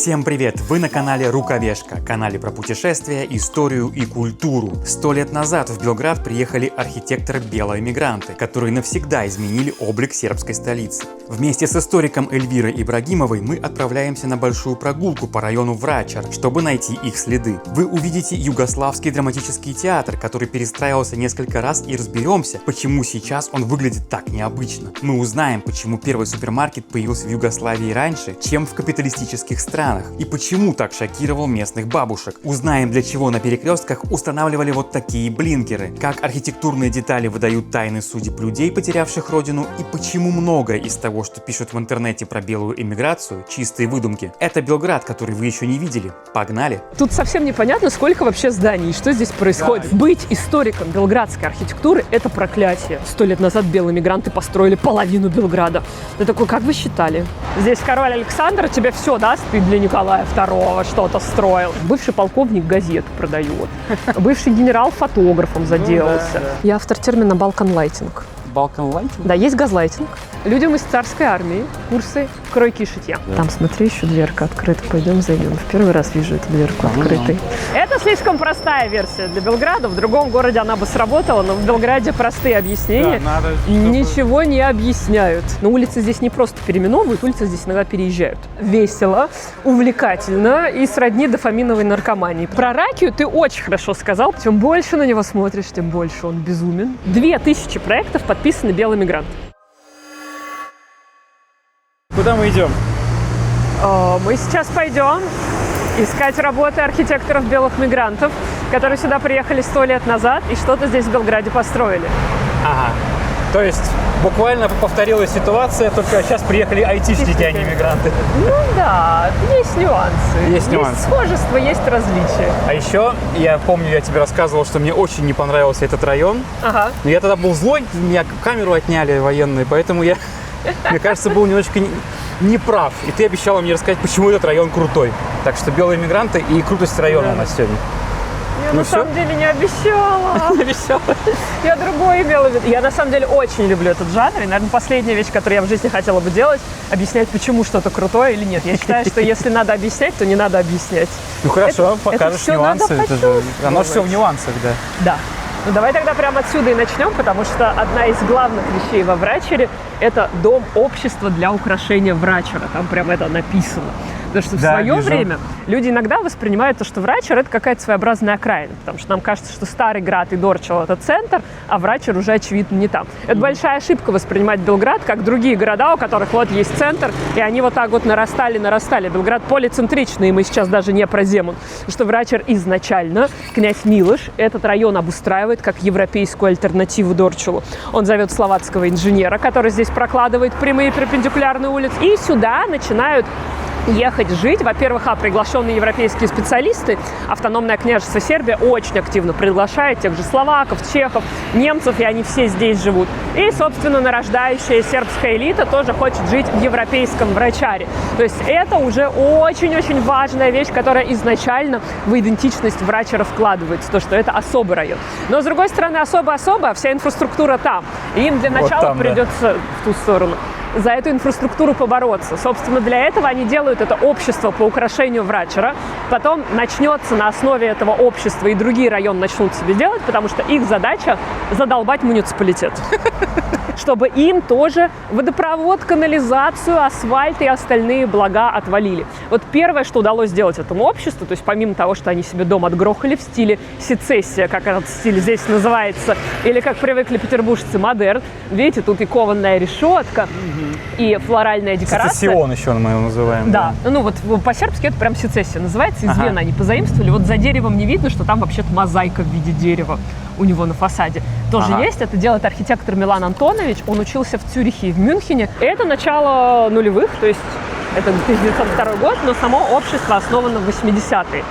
Всем привет! Вы на канале Рукавешка, канале про путешествия, историю и культуру. 100 лет назад в Белград приехали архитекторы-белоэмигранты, которые навсегда изменили облик сербской столицы. Вместе с историком Эльвирой Ибрагимовой мы отправляемся на большую прогулку по району Врачар, чтобы найти их следы. Вы увидите югославский драматический театр, который перестраивался несколько раз, и разберемся, почему сейчас он выглядит так необычно. Мы узнаем, почему первый супермаркет появился в Югославии раньше, чем в капиталистических странах, и почему так шокировал местных бабушек. Узнаем, для чего на перекрестках устанавливали вот такие блинкеры, как архитектурные детали выдают тайны судеб людей, потерявших родину, и почему многое из того, что пишут в интернете про белую эмиграцию, чистые выдумки. Это Белград, который вы еще не видели. Погнали! Тут совсем непонятно, сколько вообще зданий и что здесь происходит. Быть историком белградской архитектуры – это проклятие. 100 лет назад белые мигранты построили половину Белграда. Ты такой, как вы считали? Здесь король Александр тебе все даст, ты для Николая II что-то строил. Бывший полковник газет продает. Бывший генерал фотографом заделался. Я автор термина «балканлайтинг». Балканлайтинг? Да, есть газлайтинг. Людям из царской армии курсы кройки и шитья. Да. Там, смотри, еще дверка открыта. Пойдем зайдем. В первый раз вижу эту дверку открытой. Это слишком простая версия для Белграда. В другом городе она бы сработала, но в Белграде простые объяснения ничего не объясняют. Но улицы здесь не просто переименовывают, улицы здесь иногда переезжают. Весело, увлекательно и сродни дофаминовой наркомании. Про Ракию ты очень хорошо сказал. Чем больше на него смотришь, тем больше он безумен. 2000 проектов подписаны белый мигрант. Куда мы идем? Мы сейчас пойдем искать работы архитекторов белых мигрантов, которые сюда приехали 100 лет назад и что-то здесь в Белграде построили. Ага. То есть буквально повторилась ситуация, только сейчас приехали айтишники, а не мигранты. Ну да, есть нюансы. Есть нюансы. Есть схожество, есть различия. А еще, я помню, я тебе рассказывал, что мне очень не понравился этот район. Ага. Но я тогда был злой, меня камеру отняли военные, поэтому я, мне кажется, был немножечко не прав. И ты обещала мне рассказать, почему этот район крутой. Так что белые мигранты и крутость района у нас сегодня. Я на самом деле не обещала. Я другое имела в виду. Я на самом деле очень люблю этот жанр. И, наверное, последняя вещь, которую я в жизни хотела бы делать, объяснять, почему что-то крутое или нет. Я считаю, что если надо объяснять, то не надо объяснять. Ну хорошо, покажешь нюансы. Оно все в нюансах, да. Да. Ну давай тогда прямо отсюда и начнем, потому что одна из главных вещей во Врачаре – это дом общества для украшения Врачара. Там прям это написано. Потому что в свое время люди иногда воспринимают то, что Врачар – это какая-то своеобразная окраина. Потому что нам кажется, что Старый Град и Дорчел – это центр, а Врачар уже, очевидно, не там. Это большая ошибка воспринимать Белград как другие города, у которых вот есть центр, и они вот так вот нарастали. Белград полицентричный, и мы сейчас даже не про Земун. Потому что Врачар изначально, князь Милош, этот район обустраивает как европейскую альтернативу Дорчелу. Он зовет словацкого инженера, который здесь прокладывает прямые перпендикулярные улицы, и сюда начинают ехать жить. Во-первых, приглашенные европейские специалисты. Автономное княжество Сербия очень активно приглашает тех же словаков, чехов, немцев, и они все здесь живут. И, собственно, нарождающая сербская элита тоже хочет жить в европейском Врачаре. То есть это уже очень-очень важная вещь, которая изначально в идентичность Врачара вкладывается, то, что это особый район. Но, с другой стороны, особо-особо, вся инфраструктура там. И им для начала придется в ту сторону за эту инфраструктуру побороться. Собственно, для этого они делают это общество по украшению Врачара. Потом начнется на основе этого общества, и другие районы начнут себе делать, потому что их задача задолбать муниципалитет. Чтобы им тоже водопровод, канализацию, асфальт и остальные блага отвалили. Вот первое, что удалось сделать этому обществу, то есть помимо того, что они себе дом отгрохали в стиле сецессия, как этот стиль здесь называется, или как привыкли петербуржцы, модерн. Видите, тут и кованная решетка, и флоральная декорация. Сецессион еще мы его называем. Да. Ну вот по-сербски это прям сецессия называется. Из Вены они позаимствовали. Вот за деревом не видно, что там вообще-то мозаика в виде дерева у него на фасаде. Тоже есть. Это делает архитектор Милан Антонович. Он учился в Цюрихе и в Мюнхене. Это начало нулевых, то есть это 1902 год, но само общество основано в 80-е.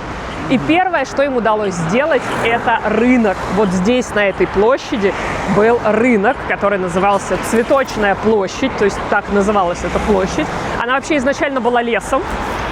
И первое, что им удалось сделать, это рынок. Вот здесь, на этой площади, был рынок, который назывался Цветочная площадь, то есть так называлась эта площадь. Она вообще изначально была лесом,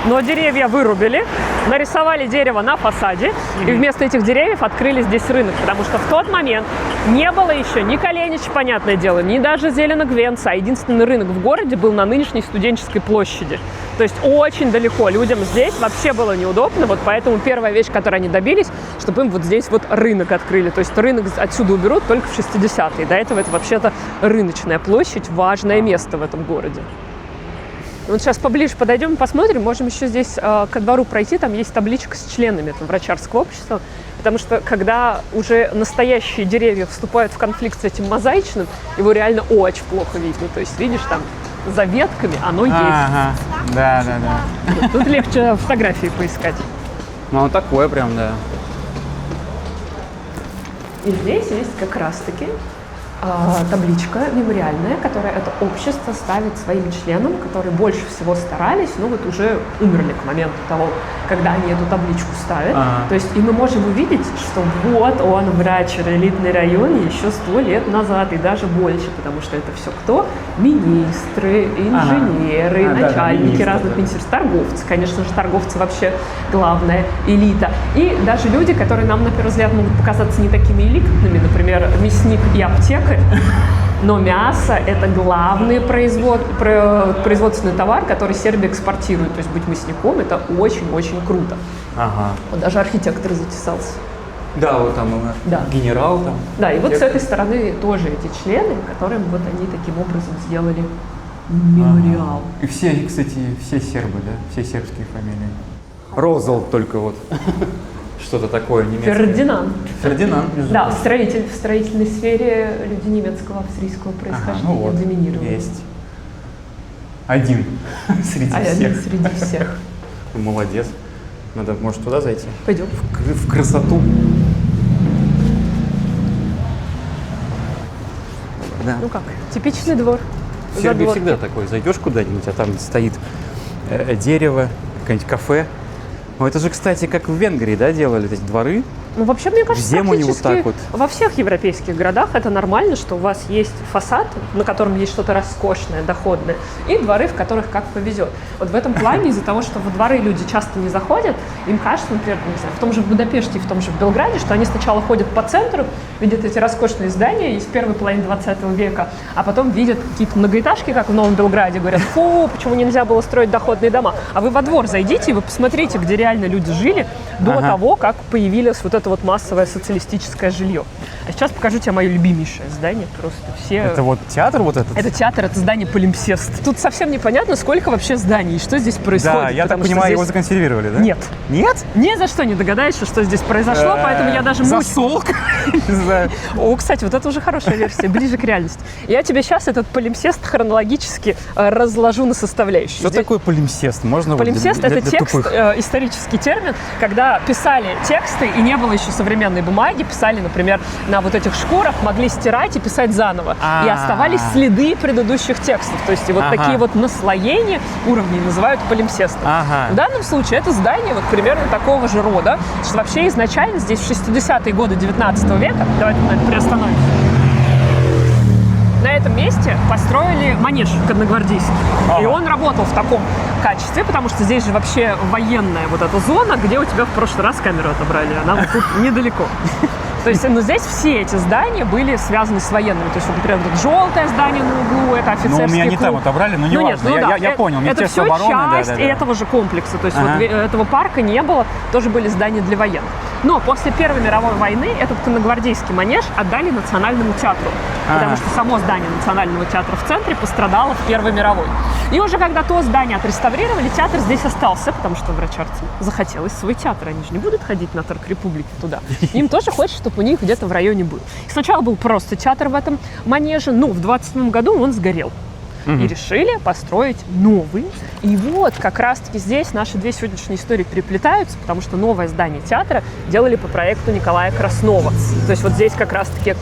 но деревья вырубили, нарисовали дерево на фасаде, и вместо этих деревьев открыли здесь рынок, потому что в тот момент не было еще ни Калинич, понятное дело, ни даже Зеленогвенца, а единственный рынок в городе был на нынешней Студенческой площади. То есть очень далеко. Людям здесь вообще было неудобно, вот поэтому первая вещь, которой они добились, чтобы им вот здесь вот рынок открыли. То есть рынок отсюда уберут только в 60-е. До этого это вообще-то рыночная площадь, важное место в этом городе. Вот сейчас поближе подойдем и посмотрим. Можем еще здесь ко двору пройти. Там есть табличка с членами этого врачарского общества. Потому что когда уже настоящие деревья вступают в конфликт с этим мозаичным, его реально очень плохо видно. То есть, видишь, там за ветками оно есть. Ага, да. Тут легче фотографии поискать. Ну, он такое прям, да. И здесь есть как раз-таки табличка мемориальная, которая это общество ставит своим членам, которые больше всего старались, но вот уже умерли к моменту того, когда они эту табличку ставят. То есть и мы можем увидеть, что вот он, Врачер, элитный район еще 100 лет назад и даже больше, потому что это все кто? Министры, инженеры, начальники министры, разных министерств, торговцы. Конечно же, торговцы вообще главная элита. И даже люди, которые нам на первый взгляд могут показаться не такими элитными, например, мясник и аптекарь, но мясо – это главный производственный товар, который Сербия экспортирует. То есть быть мясником – это очень-очень круто. Вот даже архитектор затесался. Да, вот там генерал там. Да, и вот с этой стороны тоже эти члены, которым вот они таким образом сделали мемориал. И все, кстати, все сербы, да? Все сербские фамилии. Розал только вот. Что-то такое немецкое. Фердинанд, да, строитель в строительной сфере, люди немецкого, австрийского происхождения доминировали. Есть. Один среди всех. Один среди всех. Молодец. Надо, может, туда зайти? Пойдем. В красоту. Да. Ну как, типичный двор. В Сербии всегда такой. Зайдешь куда-нибудь, а там стоит дерево, какое-нибудь кафе. Ну, это же, кстати, как в Венгрии, да, делали эти дворы? Ну, вообще, мне кажется, Землю вот практически так вот. во всех европейских городах это нормально, что у вас есть фасад, на котором есть что-то роскошное, доходное, и дворы, в которых как повезет. Вот в этом плане из-за того, что во дворы люди часто не заходят, им кажется, например, не знаю, в том же в Будапеште и в том же в Белграде, что они сначала ходят по центру, видят эти роскошные здания из первой половины 20 века, а потом видят какие-то многоэтажки, как в Новом Белграде, говорят: фу, почему нельзя было строить доходные дома? А вы во двор зайдите, и вы посмотрите, где реально люди жили до того, как появилось вот это вот массовое социалистическое жилье. А сейчас покажу тебе мое любимейшее здание. Просто все... Это вот театр вот этот? Это театр, это здание Полимпсест. Тут совсем непонятно, сколько вообще зданий и что здесь происходит. Да, я так понимаю, его законсервировали, да? Нет. Нет? Ни за что не догадаешься, что здесь произошло, поэтому я даже... Засолка? Не знаю. О, кстати, вот это уже хорошая версия, ближе к реальности. Я тебе сейчас этот полимпсест хронологически разложу на составляющие. Что такое полимпсест? Можно полимпсест — это текст, исторический термин, когда писали тексты и не было еще современной бумаги, писали, например, на вот этих шкурах, могли стирать и писать заново. И оставались следы предыдущих текстов. То есть вот такие вот наслоения уровней называют полимпсестом. В данном случае это здание вот примерно такого же рода, что вообще изначально здесь в 60-е годы 19 века, давайте на это приостановимся, на этом месте построили манеж конногвардейский. И он работал в таком качестве, потому что здесь же вообще военная вот эта зона, где у тебя в прошлый раз камеру отобрали. Она вот тут недалеко. То есть, ну, здесь все эти здания были связаны с военными. То есть, вот, например, вот желтое здание на углу, это офицерский клуб. Ну, у меня не там отобрали, но не важно. Я понял, это все часть этого же комплекса. То есть, вот этого парка не было, тоже были здания для военных. Но после Первой мировой войны этот конногвардейский манеж отдали Национальному театру. Потому что само здание Национального театра в центре пострадало в Первой мировой. И уже когда то здание отреставрировали, театр здесь остался, потому что врачарцам захотелось свой театр. Они же не будут ходить на торг Республики туда. Им тоже хочется, чтобы у них где-то в районе был. И сначала был просто театр в этом манеже, но в 27 году он сгорел. И решили построить новый. И вот как раз-таки здесь наши две сегодняшние истории переплетаются, потому что новое здание театра делали по проекту Николая Краснова. То есть вот здесь как раз-таки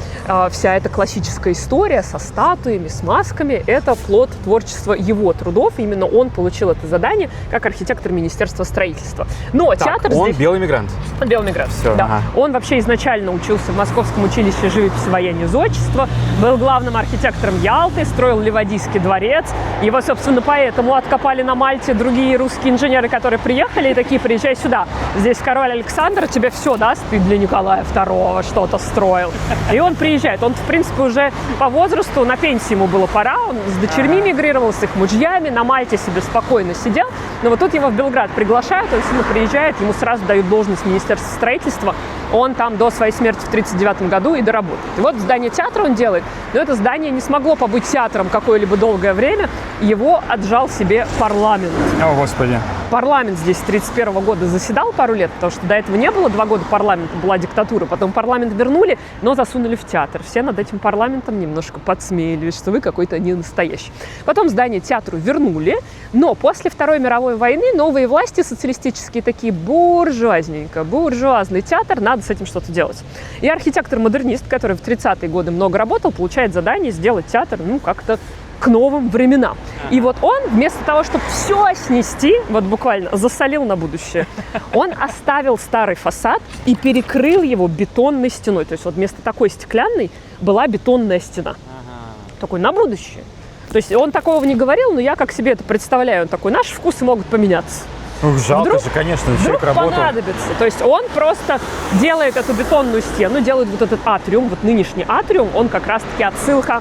вся эта классическая история со статуями, с масками – это плод творчества его трудов. Именно он получил это задание как архитектор Министерства строительства. Но театр он здесь... белый мигрант. Белый мигрант, Все, да. Он вообще изначально учился в Московском училище живописи, военного зодчества, был главным архитектором Ялты, строил Ливадийский дворец. Его, собственно, поэтому откопали на Мальте другие русские инженеры, которые приехали, и такие: приезжай сюда. Здесь король Александр тебе все даст, ты для Николая II что-то строил. И он приезжает. Он, в принципе, уже по возрасту, на пенсии ему было пора. Он с дочерьми мигрировал, с их мужьями, на Мальте себе спокойно сидел. Но вот тут его в Белград приглашают, он сильно приезжает, ему сразу дают должность Министерства строительства. Он там до своей смерти в 1939 году и доработает. И вот здание театра он делает, но это здание не смогло побыть театром какое-либо долгое время. Его отжал себе парламент. О, Господи. Парламент здесь с 1931 года заседал пару лет, потому что до этого не было 2 года парламента, была диктатура. Потом парламент вернули, но засунули в театр. Все над этим парламентом немножко подсмеялись, что вы какой-то не настоящий. Потом здание театру вернули, но после Второй мировой войны новые власти социалистические такие: буржуазненько, буржуазный театр, надо с этим что-то делать. И архитектор-модернист, который в 30-е годы много работал, получает задание сделать театр, как-то к новым временам. И вот он, вместо того, чтобы все снести, вот буквально засолил на будущее, он оставил старый фасад и перекрыл его бетонной стеной. То есть вот вместо такой стеклянной была бетонная стена. Такой на будущее. То есть он такого не говорил, но я как себе это представляю. Он такой: наши вкусы могут поменяться. Жалко же, конечно, человек работал. Понадобится. То есть он просто делает эту бетонную стену, делает вот этот атриум, вот нынешний атриум, он как раз-таки отсылка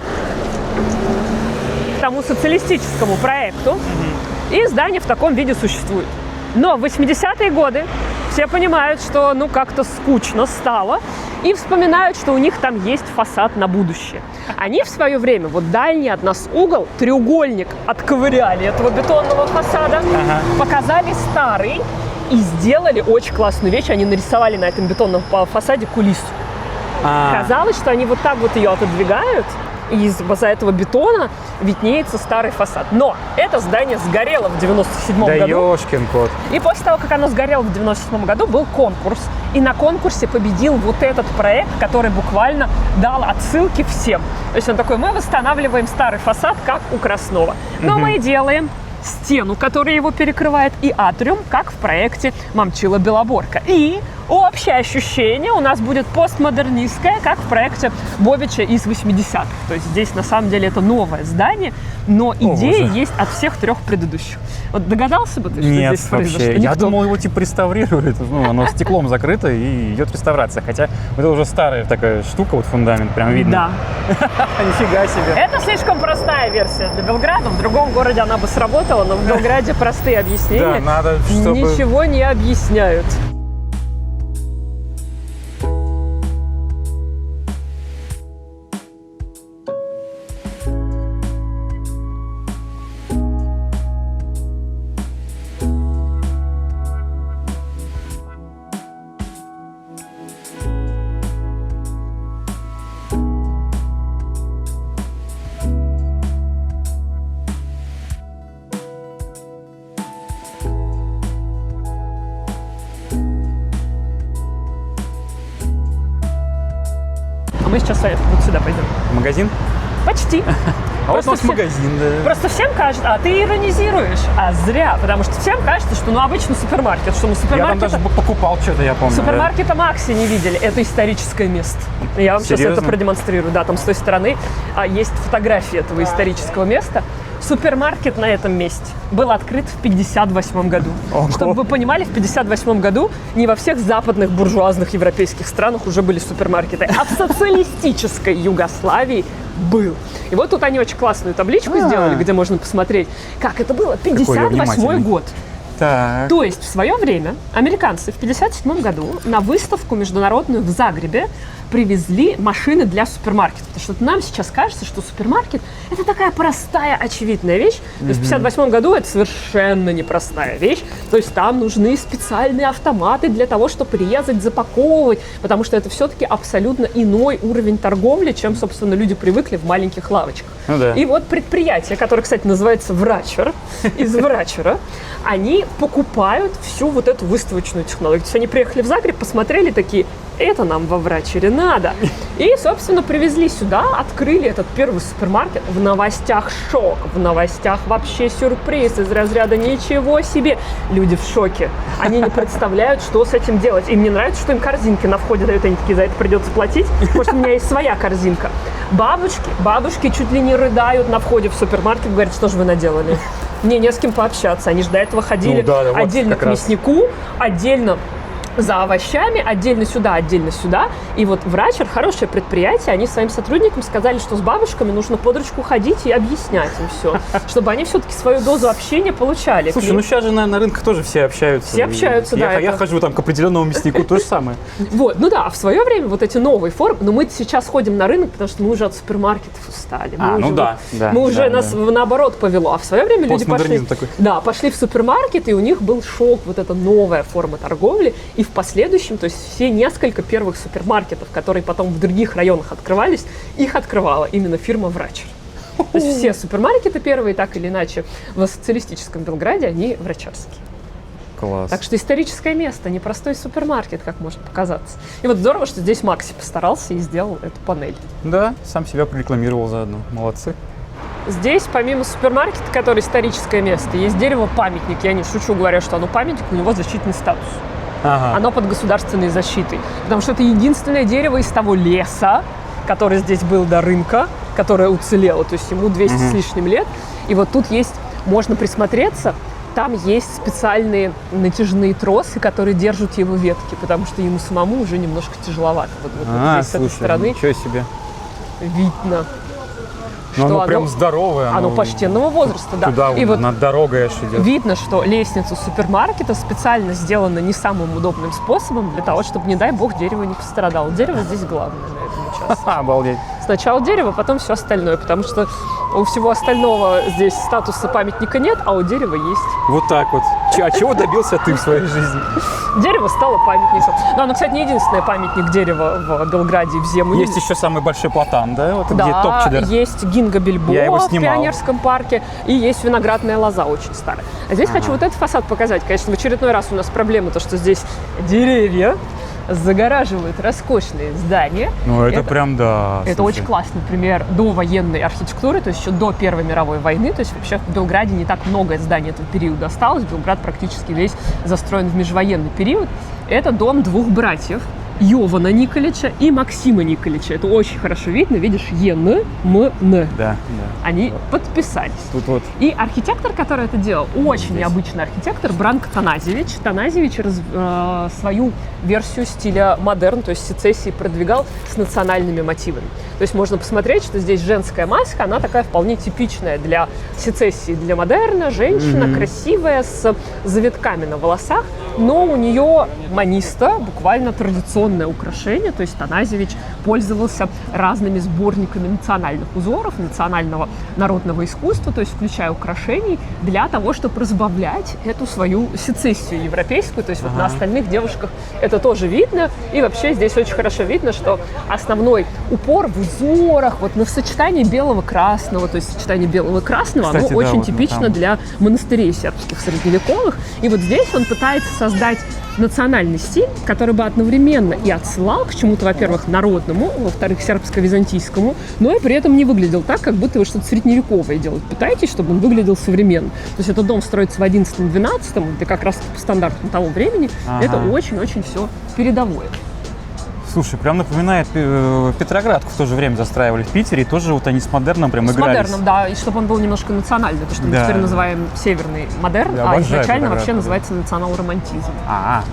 к тому социалистическому проекту. И здание в таком виде существует. Но в 80-е годы все понимают, что как-то скучно стало, и вспоминают, что у них там есть фасад на будущее. Они в свое время, вот дальний от нас угол, треугольник, отковыряли этого бетонного фасада, показали старый и сделали очень классную вещь. Они нарисовали на этом бетонном фасаде кулису. Казалось, что они вот так вот ее отодвигают, и из-за этого бетона виднеется старый фасад. Но это здание сгорело в 97-м году. Да ёшкин кот. И после того, как оно сгорело в 97-м году, был конкурс. И на конкурсе победил вот этот проект, который буквально дал отсылки всем. То есть он такой: мы восстанавливаем старый фасад, как у Краснова. Но мы делаем стену, которая его перекрывает, и атриум, как в проекте Момчила Белоборка. И общее ощущение у нас будет постмодернистское, как в проекте Бобича из 80-х. То есть здесь на самом деле это новое здание, но идея есть от всех 3 предыдущих. Вот догадался бы ты, что Нет, здесь произошло? вообще. Я думал, его типа реставрируют. Оно стеклом закрыто и идет реставрация. Хотя это уже старая такая штука, вот фундамент, прям видно. Да. Нифига себе. Это слишком простая версия для Белграда. В другом городе она бы сработала, но в Белграде простые объяснения Да, надо, чтобы... ничего не объясняют. Мы сейчас вот сюда пойдем. Магазин? Почти. А вот у нас магазин, да. Просто всем кажется, ты иронизируешь, а зря, потому что всем кажется, что обычно супермаркет, что мы супермаркет. Я там даже покупал что-то, я помню. Супермаркета Макси не видели, это историческое место. Я вам сейчас это продемонстрирую, да, там с той стороны есть фотографии этого исторического места. Супермаркет на этом месте был открыт в 1958 году. Ого. Чтобы вы понимали, в 1958 году не во всех западных буржуазных европейских странах уже были супермаркеты, а в социалистической Югославии был. И вот тут они очень классную табличку сделали, где можно посмотреть, как это было. 1958 год. Так. То есть в свое время американцы в 1957 году на выставку международную в Загребе привезли машины для супермаркета. Потому что нам сейчас кажется, что супермаркет – это такая простая, очевидная вещь. То есть в 1958 году это совершенно непростая вещь. То есть там нужны специальные автоматы для того, чтобы резать, запаковывать, потому что это все-таки абсолютно иной уровень торговли, чем, собственно, люди привыкли в маленьких лавочках. Ну, да. И вот предприятие, которое, кстати, называется Врачер, из Врачера, они покупают всю вот эту выставочную технологию. То есть они приехали в Загреб, посмотрели такие: это нам во Врачере надо. И, собственно, привезли сюда, открыли этот первый супермаркет. В новостях шок, в новостях вообще сюрприз из разряда ничего себе. Люди в шоке. Они не представляют, что с этим делать. Им не нравится, что им корзинки на входе дают. Они такие, за это придется платить. Потому что у меня есть своя корзинка. Бабушки чуть ли не рыдают на входе в супермаркет. Говорят, что же вы наделали? Мне не с кем пообщаться. Они же до этого ходили вот отдельно к мяснику, отдельно за овощами, отдельно сюда. И вот Врачер, хорошее предприятие, они своим сотрудникам сказали, что с бабушками нужно под ручку ходить и объяснять им все, чтобы они все-таки свою дозу общения получали. Слушай, ну сейчас же на рынках тоже все общаются. Все общаются, да. Я хожу там к определенному мяснику, то же самое. Вот, ну да, в свое время вот эти новые формы, но мы сейчас ходим на рынок, потому что мы уже от супермаркетов устали. Мы уже нас наоборот повело. А в свое время люди пошли в супермаркет, и у них был шок, вот эта новая форма торговли. И в последующем, то есть все несколько первых супермаркетов, которые потом в других районах открывались, их открывала именно фирма Врачер. То есть все супермаркеты первые, так или иначе, в социалистическом Белграде, они врачевские. Класс. Так что историческое место, непростой супермаркет, как может показаться. И вот здорово, что здесь Макси постарался и сделал эту панель. Да, сам себя прорекламировал заодно. Молодцы. Здесь, помимо супермаркета, который историческое место, есть дерево-памятник. Я не шучу, говоря, что оно памятник, у него защитный статус. Ага. Оно под государственной защитой. Потому что это единственное дерево из того леса, который здесь был до рынка, которое уцелело. То есть ему 200 с лишним лет. И вот тут есть, можно присмотреться, там есть специальные натяжные тросы, которые держат его ветки, потому что ему самому уже немножко тяжеловато. Вот здесь с этой стороны ничего себе. видно. Но оно прям здоровое. Оно почтенного возраста, да. Туда и вот над дорогой аж идет. Видно, что лестница супермаркета специально сделана не самым удобным способом для того, чтобы, не дай бог, дерево не пострадало. Дерево здесь главное на этом участке. Обалдеть. Сначала дерево, потом все остальное, потому что у всего остального здесь статуса памятника нет, а у дерева есть. Вот так вот. А чего добился ты в своей жизни? Дерево стало памятником. Но оно, кстати, не единственное памятник дерева в Белграде и в Зему. Есть еще самый большой платан, да? Вот да, где Топчедер. есть Гинга Бильбоа в Пионерском парке, и есть виноградная лоза очень старая. А здесь хочу вот этот фасад показать. Конечно, в очередной раз у нас проблема, то, что здесь деревья загораживают роскошные здания. Ну, это прям, да. Это слушай. очень классный пример довоенной архитектуры, то есть еще до Первой мировой войны. То есть вообще в Белграде не так много зданий этого периода осталось. Белград практически весь застроен в межвоенный период. Это дом двух братьев. Йована Николича и Максима Николича. Это очень хорошо видно. Видишь, Ен, М, Да. Они подписались. Тут вот. И архитектор, который это делал, очень необычный архитектор, Бранко Таназевич. Таназевич свою версию стиля модерн, то есть сецессии, продвигал с национальными мотивами. То есть можно посмотреть, что здесь женская маска, она такая вполне типичная для сецессии, для модерна. Женщина красивая, с завитками на волосах, но у нее маниста, буквально традиционное украшение. То есть Таназевич пользовался разными сборниками национальных узоров, национального народного искусства, то есть включая украшений, для того, чтобы разбавлять эту свою сецессию европейскую. То есть вот на остальных девушках это тоже видно. И вообще здесь очень хорошо видно, что основной упор в узорах, вот в сочетании белого-красного, то есть сочетание белого-красного, оно очень типично для монастырей сербских средневековых. И вот здесь он пытается создать национальный стиль, который бы одновременно и отсылал к чему-то, во-первых, народному, во-вторых, сербско-византийскому, но и при этом не выглядел так, как будто вы что-то средневековое делать пытаетесь, чтобы он выглядел современно. То есть этот дом строится в 11-12, это как раз по стандартам того времени. Это очень-очень все передовое. Слушай, прям напоминает Петроградку в то же время застраивали в Питере, и тоже вот они с модерном прям игрались. С модерном, да, и чтобы он был немножко национальный, то, что мы теперь называем северный модерн, Я а изначально Петроградку, вообще называется национал-романтизм. А-а.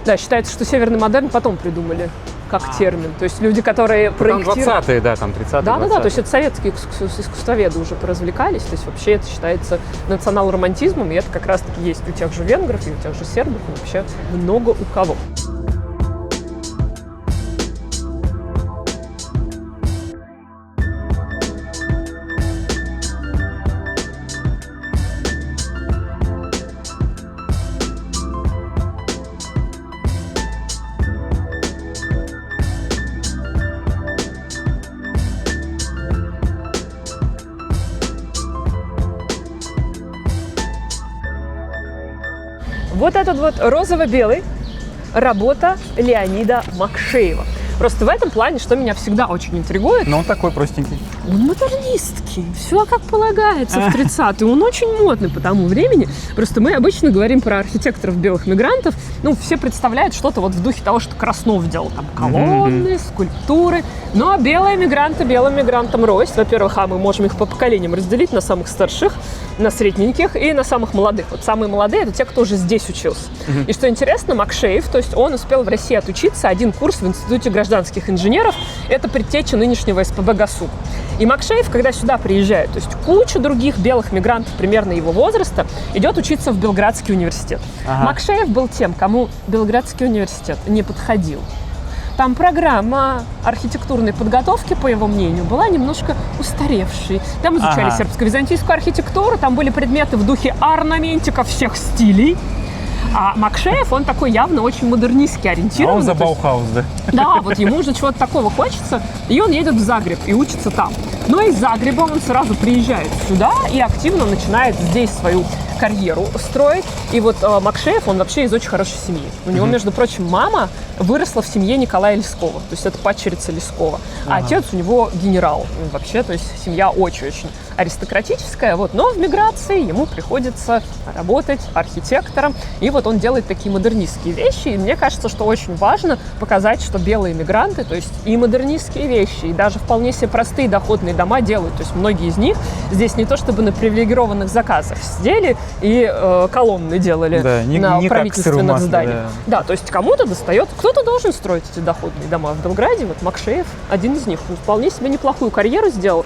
Да, считается, что северный модерн потом придумали как термин. То есть люди, которые проектируют... Там 20-е, да, там 30-е, Да, то есть это советские искусствоведы уже поразвлекались. То есть вообще это считается национал-романтизмом, и это как раз-таки есть у тех же венгров и у тех же сербов, и вообще много у кого. Вот этот вот розово-белый, работа Леонида Макшеева. Просто в этом плане, что меня всегда очень интригует, Но он такой простенький. он модернистский, все как полагается в 30-е. Он очень модный по тому времени. Просто мы обычно говорим про архитекторов белых мигрантов. Ну, все представляют что-то вот в духе того, что Краснов делал. Там колонны, скульптуры. Но белые мигранты белым мигрантам рость. Во-первых, мы можем их по поколениям разделить на самых старших, на средненьких и на самых молодых. Вот самые молодые – это те, кто уже здесь учился. И что интересно, Макшеев, то есть он успел в России отучиться один курс в Институте гражданских инженеров. Это предтеча нынешнего СПб ГАСУ. И Макшеев, когда сюда приезжает, то есть куча других белых мигрантов примерно его возраста идет учиться в Белградский университет. Макшеев был тем, кому Белградский университет не подходил. Там программа архитектурной подготовки, по его мнению, была немножко устаревшей. Там изучали сербско-византийскую архитектуру, там были предметы в духе орнаментиков всех стилей. А Макшеев, он такой явно очень модернистски ориентированный. Он за Баухаус, да? Да, вот ему же чего-то такого хочется, и он едет в Загреб и учится там. Но из Загреба он сразу приезжает сюда и активно начинает здесь свою карьеру строить. И вот Макшеев, он вообще из очень хорошей семьи. У него, между прочим, мама выросла в семье Николая Лескова, то есть это падчерица Лескова. А отец у него генерал. Вообще, то есть семья очень-очень аристократическая, вот, но в миграции ему приходится работать архитектором, и вот он делает такие модернистские вещи, и мне кажется, что очень важно показать, что белые мигранты, то есть и модернистские вещи, и даже вполне себе простые доходные дома делают, то есть многие из них здесь не то чтобы на привилегированных заказах сидели и колонны делали на правительственных зданиях. Да, то есть кому-то достает, кто-то должен строить эти доходные дома в Белграде, вот Макшеев один из них, он вполне себе неплохую карьеру сделал,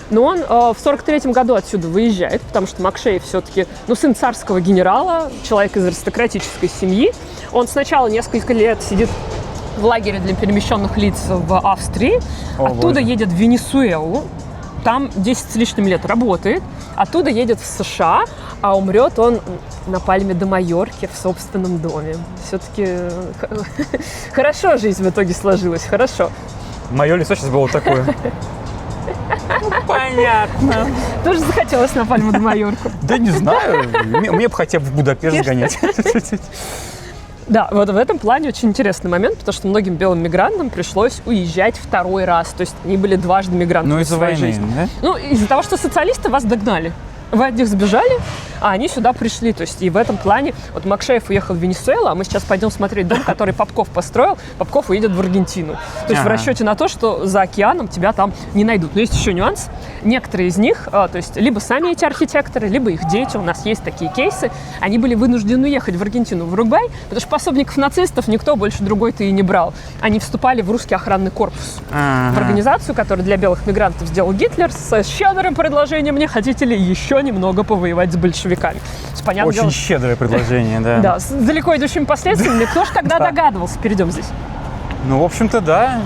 но он в 43-м году отсюда выезжает, потому что Макшеев все-таки, сын царского генерала, человек из аристократической семьи. Он сначала несколько лет сидит в лагере для перемещенных лиц в Австрии, оттуда едет в Венесуэлу, там 10 с лишним лет работает, оттуда едет в США, а умрет он на Пальме де Майорке в собственном доме. Все-таки хорошо жизнь в итоге сложилась, хорошо. Мое лицо сейчас было такое. Понятно. Тоже захотелось на Пальму де Майорку. Да не знаю. Мне бы хотя бы в Будапешт сгонять. Да, вот в этом плане очень интересный момент, потому что многим белым мигрантам пришлось уезжать второй раз. То есть они были дважды мигрантами в своей жизни. Да? Из-за того, что социалисты вас догнали. Вы от них сбежали, а они сюда пришли. То есть и в этом плане вот Макшеев уехал в Венесуэлу, а мы сейчас пойдем смотреть дом, который Попков построил. Попков уедет в Аргентину. То есть в расчете на то, что за океаном тебя там не найдут. Но есть еще нюанс. Некоторые из них, то есть либо сами эти архитекторы, либо их дети, у нас есть такие кейсы, они были вынуждены уехать в Аргентину, в Уругвай, потому что пособников нацистов никто больше другой-то и не брал. Они вступали в русский охранный корпус. В организацию, которую для белых мигрантов сделал Гитлер с щедрым предложением: не хотите ли еще немного повоевать с большевиками. Понятное очень дело, щедрое предложение, да. Да, с далеко идущими последствиями. Кто ж тогда догадывался? Перейдем здесь. В общем-то, да.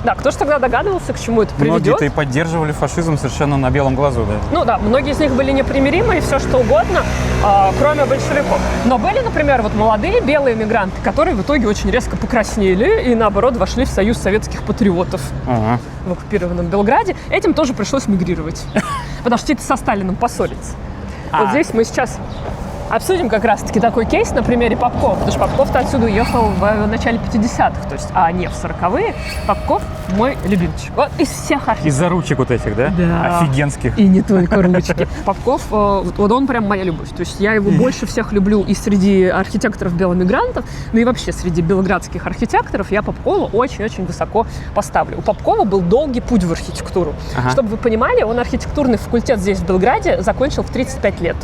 Да, кто же тогда догадывался, к чему это приведет? Многие-то и поддерживали фашизм совершенно на белом глазу, да. Многие из них были непримиримы и все что угодно, кроме большевиков. Но были, например, вот молодые белые мигранты, которые в итоге очень резко покраснели и, наоборот, вошли в союз советских патриотов в оккупированном Белграде. Этим тоже пришлось мигрировать, потому что со Сталином поссориться. Вот здесь мы сейчас обсудим как раз-таки такой кейс на примере Попкова, потому что Попков-то отсюда уехал в начале 50-х, то есть, а не в 40-е. Попков мой любимчик. Вот из всех архитекторов. Из-за ручек вот этих, да? Да. Офигенских. И не только ручки. Попков, вот он прям моя любовь. То есть я его больше всех люблю и среди архитекторов беломигрантов, и вообще среди белградских архитекторов я Попкова очень-очень высоко поставлю. У Попкова был долгий путь в архитектуру. Чтобы вы понимали, он архитектурный факультет здесь, в Белграде, закончил в 35 лет.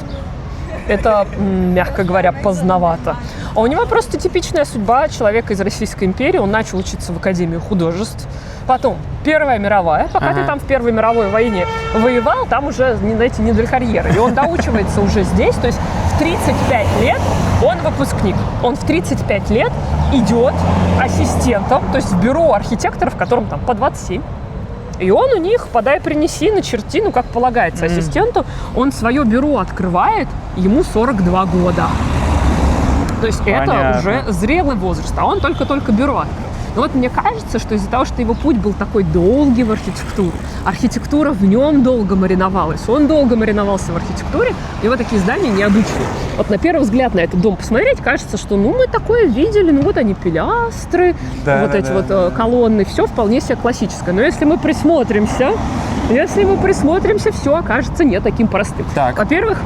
Это, мягко говоря, поздновато. А у него просто типичная судьба человека из Российской империи. Он начал учиться в Академии художеств. Потом Первая мировая. Пока ты там в Первой мировой войне воевал, там уже, знаете, не для карьеры. И он доучивается уже здесь. То есть в 35 лет он выпускник. Он в 35 лет идет ассистентом, то есть в бюро архитекторов, которым там по 27. И он у них, подай, принеси, начерти, как полагается ассистенту, он свое бюро открывает, ему 42 года. То есть это уже зрелый возраст, а он только-только бюро открыл. Но вот мне кажется, что из-за того, что его путь был такой долгий в архитектуру, архитектура в нем долго мариновалась, он долго мариновался в архитектуре, и вот такие здания необычные. Вот на первый взгляд на этот дом посмотреть, кажется, что ну мы такое видели, ну вот они пилястры, эти вот колонны, все вполне себе классическое. Но если мы присмотримся, все окажется не таким простым. Так. Во-первых,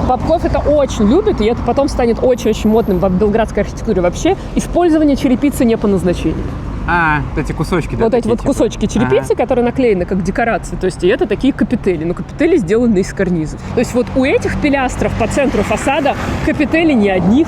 Попков это очень любит, и это потом станет очень-очень модным в белградской архитектуре вообще, использование черепицы не по назначению. Вот эти кусочки, да? Вот эти вот кусочки черепицы, которые наклеены как декорации, то есть и это такие капители, но капители сделаны из карнизов. То есть вот у этих пилястров по центру фасада капители не одних,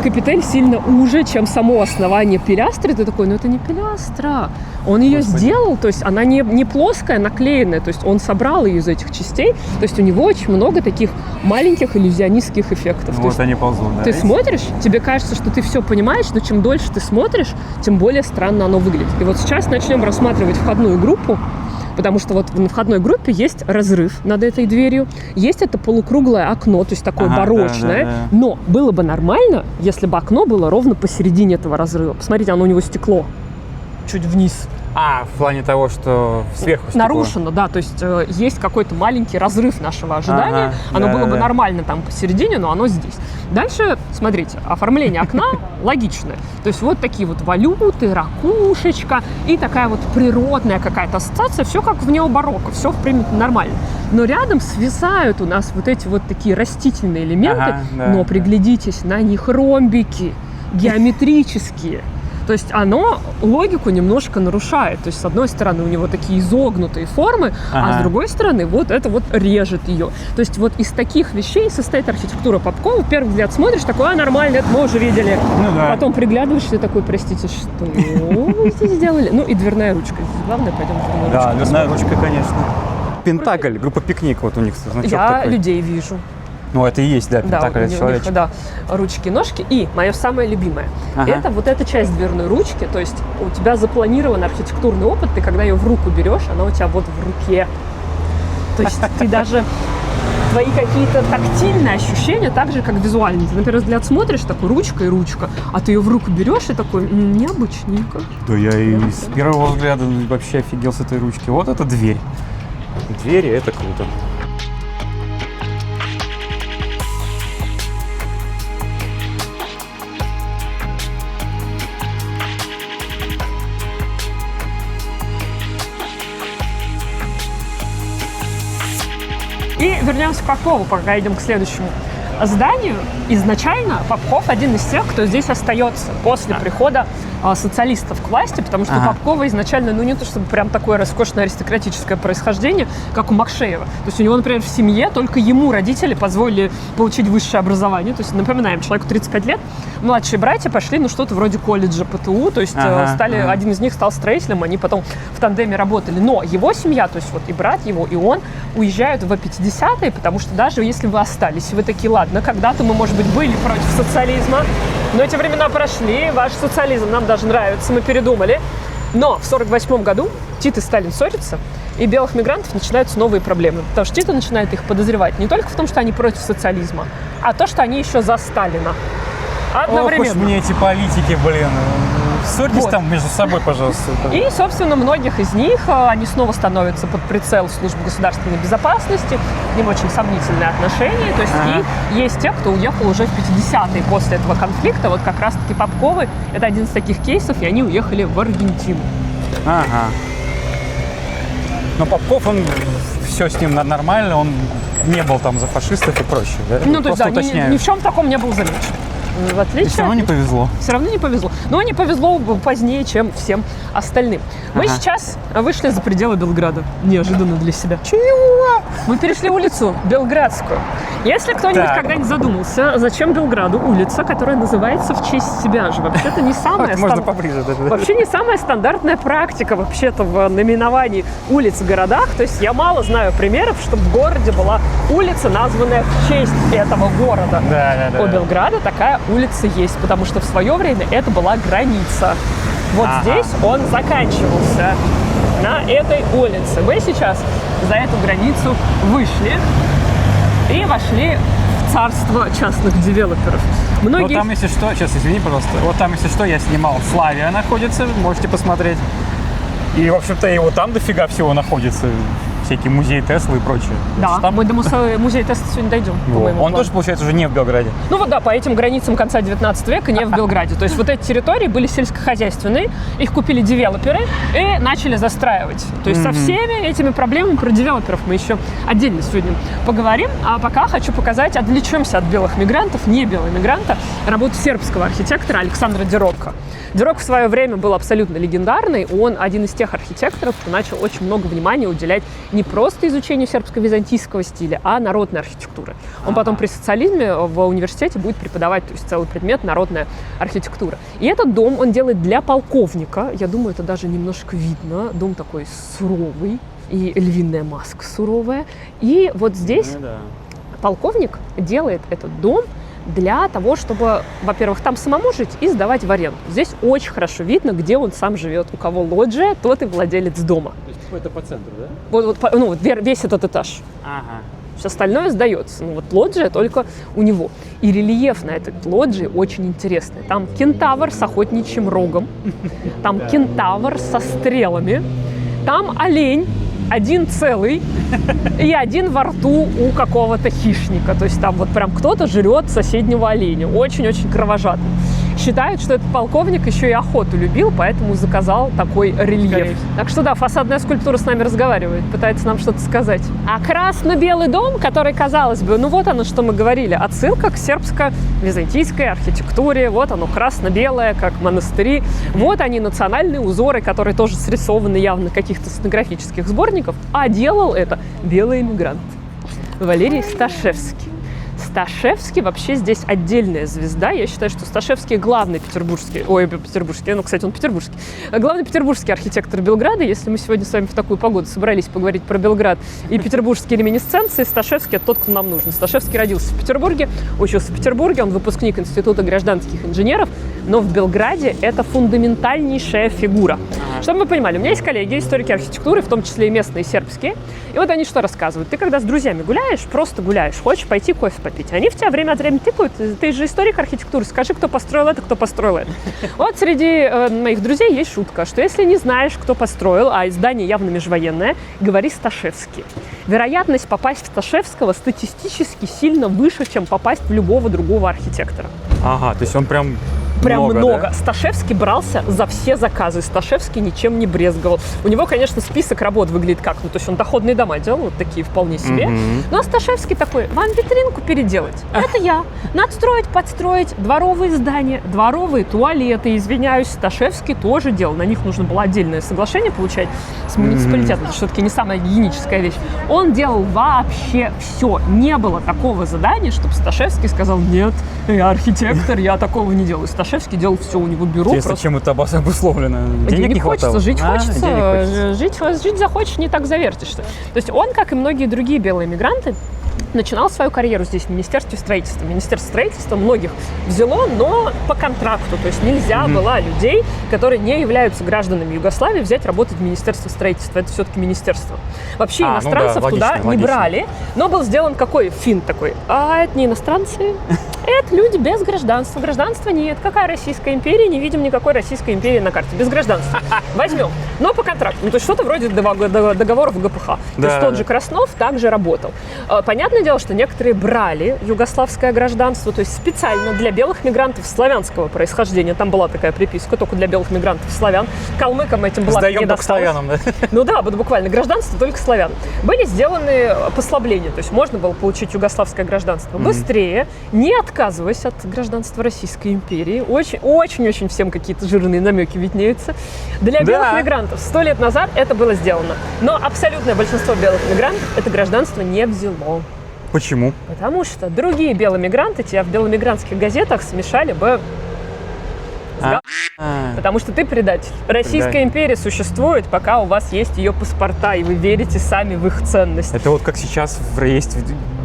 капитель сильно уже, чем само основание пилястры. Ты такой, ну это не пилястра. Он ее сделал, то есть она не плоская, наклеенная, то есть он собрал ее из этих частей, то есть у него очень много таких маленьких иллюзионистских эффектов. Вот есть, они ползут, да? Ты смотришь, тебе кажется, что ты все понимаешь, но чем дольше ты смотришь, тем более странно оно выглядит. И вот сейчас начнем рассматривать входную группу, потому что вот в входной группе есть разрыв над этой дверью, есть это полукруглое окно, то есть такое барочное, да. Но было бы нормально, если бы окно было ровно посередине этого разрыва. Посмотрите, оно у него стекло чуть вниз. В плане того, что сверху стекло. Нарушено, да, то есть есть какой-то маленький разрыв нашего ожидания, оно было бы нормально там посередине, но оно здесь. Дальше, смотрите, оформление окна логичное, то есть вот такие вот валюты, ракушечка и такая вот природная какая-то ассоциация, все как в необарокко, все в принципе нормально. Но рядом свисают у нас вот эти вот такие растительные элементы, но приглядитесь, на них ромбики геометрические. То есть оно логику немножко нарушает. То есть с одной стороны у него такие изогнутые формы, а с другой стороны вот это вот режет ее. То есть вот из таких вещей состоит архитектура Попкова. Первый взгляд смотришь, такой, нормально, это мы уже видели. Потом приглядываешься, ты такой, простите, что вы здесь сделали? Ну и дверная ручка. Главное, пойдем дверную ручку. Да, дверная ручка, конечно. Пентакль, группа «Пикник», вот у них значок Я такой. людей вижу. Ну, это и есть, да, пентакль, это человечек. Да, ручки, ножки. И мое самое любимое, это вот эта часть дверной ручки, то есть у тебя запланирован архитектурный опыт, ты когда ее в руку берешь, она у тебя вот в руке. То есть ты даже, твои какие-то тактильные ощущения, так же, как визуальные. Ты на первый взгляд смотришь, такой ручка и ручка, а ты ее в руку берешь и такой, необычненько. Да я и с первого взгляда вообще офигел с этой ручки. Вот это дверь. Двери, это круто. И вернемся к Попкову, пока идем к следующему зданию. Изначально Попков один из тех, кто здесь остается после прихода социалистов к власти, потому что у Попкова изначально, ну не то чтобы прям такое роскошное аристократическое происхождение, как у Макшеева. То есть у него, например, в семье только ему родители позволили получить высшее образование. То есть, напоминаем, человеку 35 лет, младшие братья пошли, ну что-то вроде колледжа ПТУ, то есть один из них стал строителем, они потом в тандеме работали. Но его семья, то есть вот и брат его, и он уезжают в 50-е, потому что даже если вы остались, и вы такие, ладно, когда-то мы, может быть, были против социализма, но эти времена прошли, ваш социализм нам даже нравится, мы передумали. Но в 1948 году Тит и Сталин ссорятся, и белых мигрантов начинаются новые проблемы. Потому что Тит начинает их подозревать не только в том, что они против социализма, а то, что они еще за Сталина. Одновременно. Ох уж мне эти политики, блин. Ссорьтесь там между собой, пожалуйста. И, собственно, многих из них, они снова становятся под прицел служб государственной безопасности, к ним очень сомнительные отношения. То есть и есть те, кто уехал уже в 50-е после этого конфликта. Вот как раз-таки Попковы, это один из таких кейсов, и они уехали в Аргентину. Но Попков, он все с ним нормально, он не был там за фашистов и прочее, да? Ну, то есть, да, ни в чем таком не был замечен. В отличие. И все равно не повезло. Все равно не повезло. Но не повезло позднее, чем всем остальным. Мы сейчас вышли за пределы Белграда. Неожиданно для себя. Чего? Мы перешли улицу Белградскую. Если кто-нибудь когда-нибудь задумался, зачем Белграду улица, которая называется в честь себя же, вообще-то не самая вообще не самая стандартная практика вообще-то в наименовании улиц в городах. То есть я мало знаю примеров, чтобы в городе была улица, названная в честь этого города. У Белграда такая улица есть, потому что в свое время это была граница. Вот здесь он заканчивался, на этой улице. Мы сейчас за эту границу вышли и вошли в царство частных девелоперов. Многие... Вот там, если что, сейчас, извини, пожалуйста, вот там, если что, я снимал, Славия находится, можете посмотреть. И, в общем-то, и вот там дофига всего находится. Всякие музеи Теслы и прочее. Да, Там... мы до музея Теслы сегодня дойдем. Он тоже, получается, уже не в Белграде. Ну вот да, по этим границам конца 19 века, не в Белграде. То есть вот эти территории были сельскохозяйственные, их купили девелоперы и начали застраивать. То есть со всеми этими проблемами про девелоперов мы еще отдельно сегодня поговорим. А пока хочу показать, отвлечемся от белых мигрантов, не белого мигранта, работу сербского архитектора Александра Дерока. Дерок в свое время был абсолютно легендарный. Он один из тех архитекторов, кто начал очень много внимания уделять не просто изучению сербско-византийского стиля, а народной архитектуры. Он потом при социализме в университете будет преподавать, то есть целый предмет народная архитектура. И этот дом он делает для полковника. Я думаю, это даже немножко видно. Дом такой суровый, и львиная маска суровая. И вот здесь полковник делает этот дом для того, чтобы, во-первых, там самому жить и сдавать в аренду. Здесь очень хорошо видно, где он сам живет. У кого лоджия, тот и владелец дома. То есть какой-то по центру, да? Вот весь этот этаж. Ага. Все остальное сдается. Ну вот лоджия только у него. И рельеф на этой лоджии очень интересный. Там кентавр с охотничьим рогом. Там кентавр со стрелами. Там олень. Один целый и один во рту у какого-то хищника. То есть там вот прям кто-то жрет соседнего оленя. Очень-очень кровожадно. Считают, что этот полковник еще и охоту любил, поэтому заказал такой рельеф. Так что да, фасадная скульптура с нами разговаривает, пытается нам что-то сказать. А красно-белый дом, который, казалось бы, ну вот оно, что мы говорили, отсылка к сербско-византийской архитектуре. Вот оно красно-белое, как монастыри. Вот они национальные узоры, которые тоже срисованы явно в каких-то этнографических сборников. А делал это белый эмигрант Валерий Сташевский. Сташевский вообще здесь отдельная звезда. Я считаю, что Сташевский главный петербургский, ну, кстати, он петербургский, главный петербургский архитектор Белграда. Если мы сегодня с вами в такую погоду собрались поговорить про Белград и петербургские реминисценции, Сташевский – это тот, кто нам нужен. Сташевский родился в Петербурге, учился в Петербурге, он выпускник Института гражданских инженеров, но в Белграде это фундаментальнейшая фигура. Чтобы вы понимали, у меня есть коллеги, историки архитектуры, в том числе и местные сербские, и вот они что рассказывают. Ты когда с друзьями гуляешь, просто гуляешь, хочешь пойти кофе попить, они в тебя время от времени тыкают, ты же историк архитектуры, скажи, кто построил это, кто построил это. Вот среди моих друзей есть шутка, что если не знаешь, кто построил, а здание явно межвоенное, говори Сташевский. Вероятность попасть в Сташевского статистически сильно выше, чем попасть в любого другого архитектора. Ага, то есть он прям много. Да? Сташевский брался за все заказы. Сташевский ничем не брезговал. У него, конечно, список работ выглядит как, ну, то есть он доходные дома делал, вот такие вполне себе. Но Сташевский такой: вам витринку переделать? Это я. Надстроить, подстроить дворовые здания, дворовые туалеты. Извиняюсь, Сташевский тоже делал. На них нужно было отдельное соглашение получать с муниципалитетом. Это все-таки не самая гигиеническая вещь. Он делал вообще все. Не было такого задания, чтобы Сташевский сказал: нет, я архитектор, я такого не делаю. Сташевский делал все, у него бюро. Интересно, чем это обусловлено? Денег не хочется, хватало? жить хочется. Жить захочешь, не так завертишься. То есть он, как и многие другие белые мигранты, начинал свою карьеру здесь в Министерстве строительства. Министерство строительства многих взяло, но по контракту. То есть нельзя было людей, которые не являются гражданами Югославии, взять работать в Министерстве строительства. Это все-таки министерство. Вообще иностранцев туда не брали. Но был сделан какой финт такой: а это не иностранцы, это люди без гражданства. Гражданства нет. Какая Российская империя? Не видим никакой Российской империи на карте. Без гражданства. Возьмем. Но по контракту. Ну, то есть что-то вроде договоров ГПХ. То есть тот же Краснов также работал. Понятное дело, что некоторые брали югославское гражданство, то есть специально для белых мигрантов славянского происхождения. Там была такая приписка, только для белых мигрантов славян. Калмыкам этим была не досталось. Славянам, да? Ну да, буквально гражданство только славян. Были сделаны послабления, то есть можно было получить югославское гражданство быстрее, не отказываясь от гражданства Российской империи. Очень-очень всем какие-то жирные намеки виднеются. Для белых мигрантов 100 лет назад это было сделано. Но абсолютное большинство белых мигрантов это гражданство не взяло. Почему? Потому что другие белые мигранты тебя в беломигрантских газетах смешали бы Потому что ты предатель. Российская империя существует, пока у вас есть ее паспорта, и вы верите сами в их ценность. Это вот как сейчас есть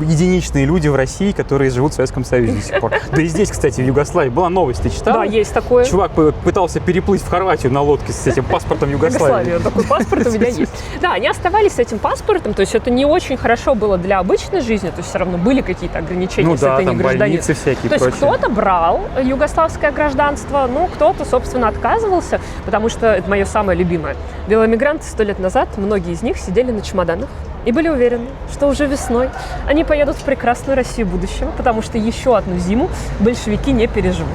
единичные люди в России, которые живут в Советском Союзе до сих пор. Да и здесь, кстати, в Югославии была новость, ты читал? Да, есть такое. Чувак пытался переплыть в Хорватию на лодке с этим паспортом Югославии. Такой паспорт у меня есть. Да, они оставались с этим паспортом, то есть это не очень хорошо было для обычной жизни, то есть все равно были какие-то ограничения, если ты не гражданин. Больницы всякие, то есть кто-то брал югославское гражданство, ну, кто-то, собственно, отказывался, потому что это мое самое любимое. Белые мигранты 100 лет назад, многие из них сидели на чемоданах и были уверены, что уже весной они поедут в прекрасную Россию будущего, потому что еще одну зиму большевики не переживут.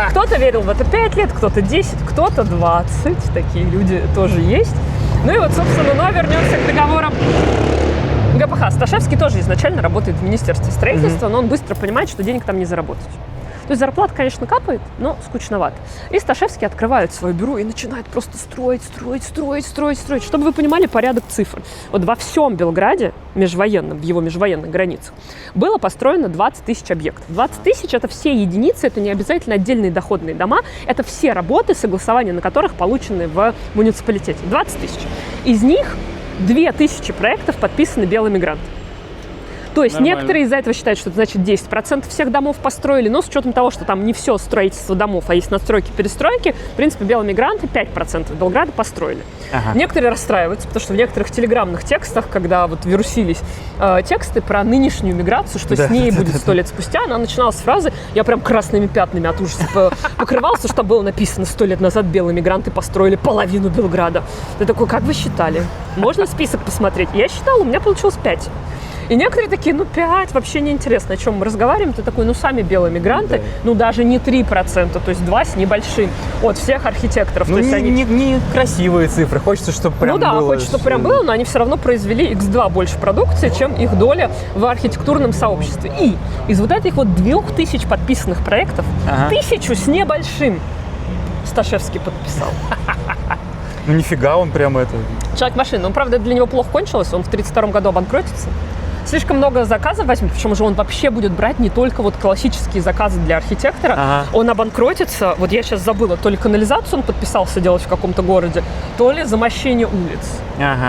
Кто-то верил в это 5 лет, кто-то 10, кто-то 20. Такие люди тоже есть. Ну и вот, собственно, но вернемся к договорам ГПХ. Сташевский тоже изначально работает в Министерстве строительства, но он быстро понимает, что денег там не заработать. То есть зарплата, конечно, капает, но скучновато. И Сташевский открывает свое бюро и начинает просто строить. Чтобы вы понимали порядок цифр. Вот во всем Белграде, в его межвоенных границах, было построено 20 тысяч объектов. 20 тысяч – это все единицы, это не обязательно отдельные доходные дома, это все работы, согласования на которых получены в муниципалитете. 20 тысяч. Из них 2000 проектов подписаны белые мигранты. То есть нормально. Некоторые из-за этого считают, что это значит 10% всех домов построили, но с учетом того, что там не все строительство домов, а есть настройки, перестройки, в принципе, белые мигранты 5% Белграда построили. Ага. Некоторые расстраиваются, потому что в некоторых телеграмных текстах, когда вот вирусились тексты про нынешнюю миграцию, что с ней будет 100 лет спустя, она начиналась с фразы, я прям красными пятнами от ужаса покрывался, что было написано 100 лет назад белые мигранты построили половину Белграда. Ты такой, как вы считали? Можно список посмотреть? Я считала, у меня получилось 5. И некоторые такие, 5, вообще неинтересно, о чем мы разговариваем. Ты такой, сами белые мигранты, даже не 3%, то есть 2 с небольшим от всех архитекторов. То есть они... не красивые цифры, хочется, чтобы прям было. Хочется, чтобы прям было, но они все равно произвели x2 больше продукции, чем их доля в архитектурном сообществе. И из вот этих вот 2000 подписанных проектов, 1000 с небольшим Сташевский подписал. Нифига он прям это... Человек-машина. Он, правда, для него плохо кончилось, он в 1932 году обанкротится. Слишком много заказов возьмет, причем же он вообще будет брать не только вот классические заказы для архитектора, он обанкротится, вот я сейчас забыла, то ли канализацию он подписался делать в каком-то городе, то ли замощение улиц.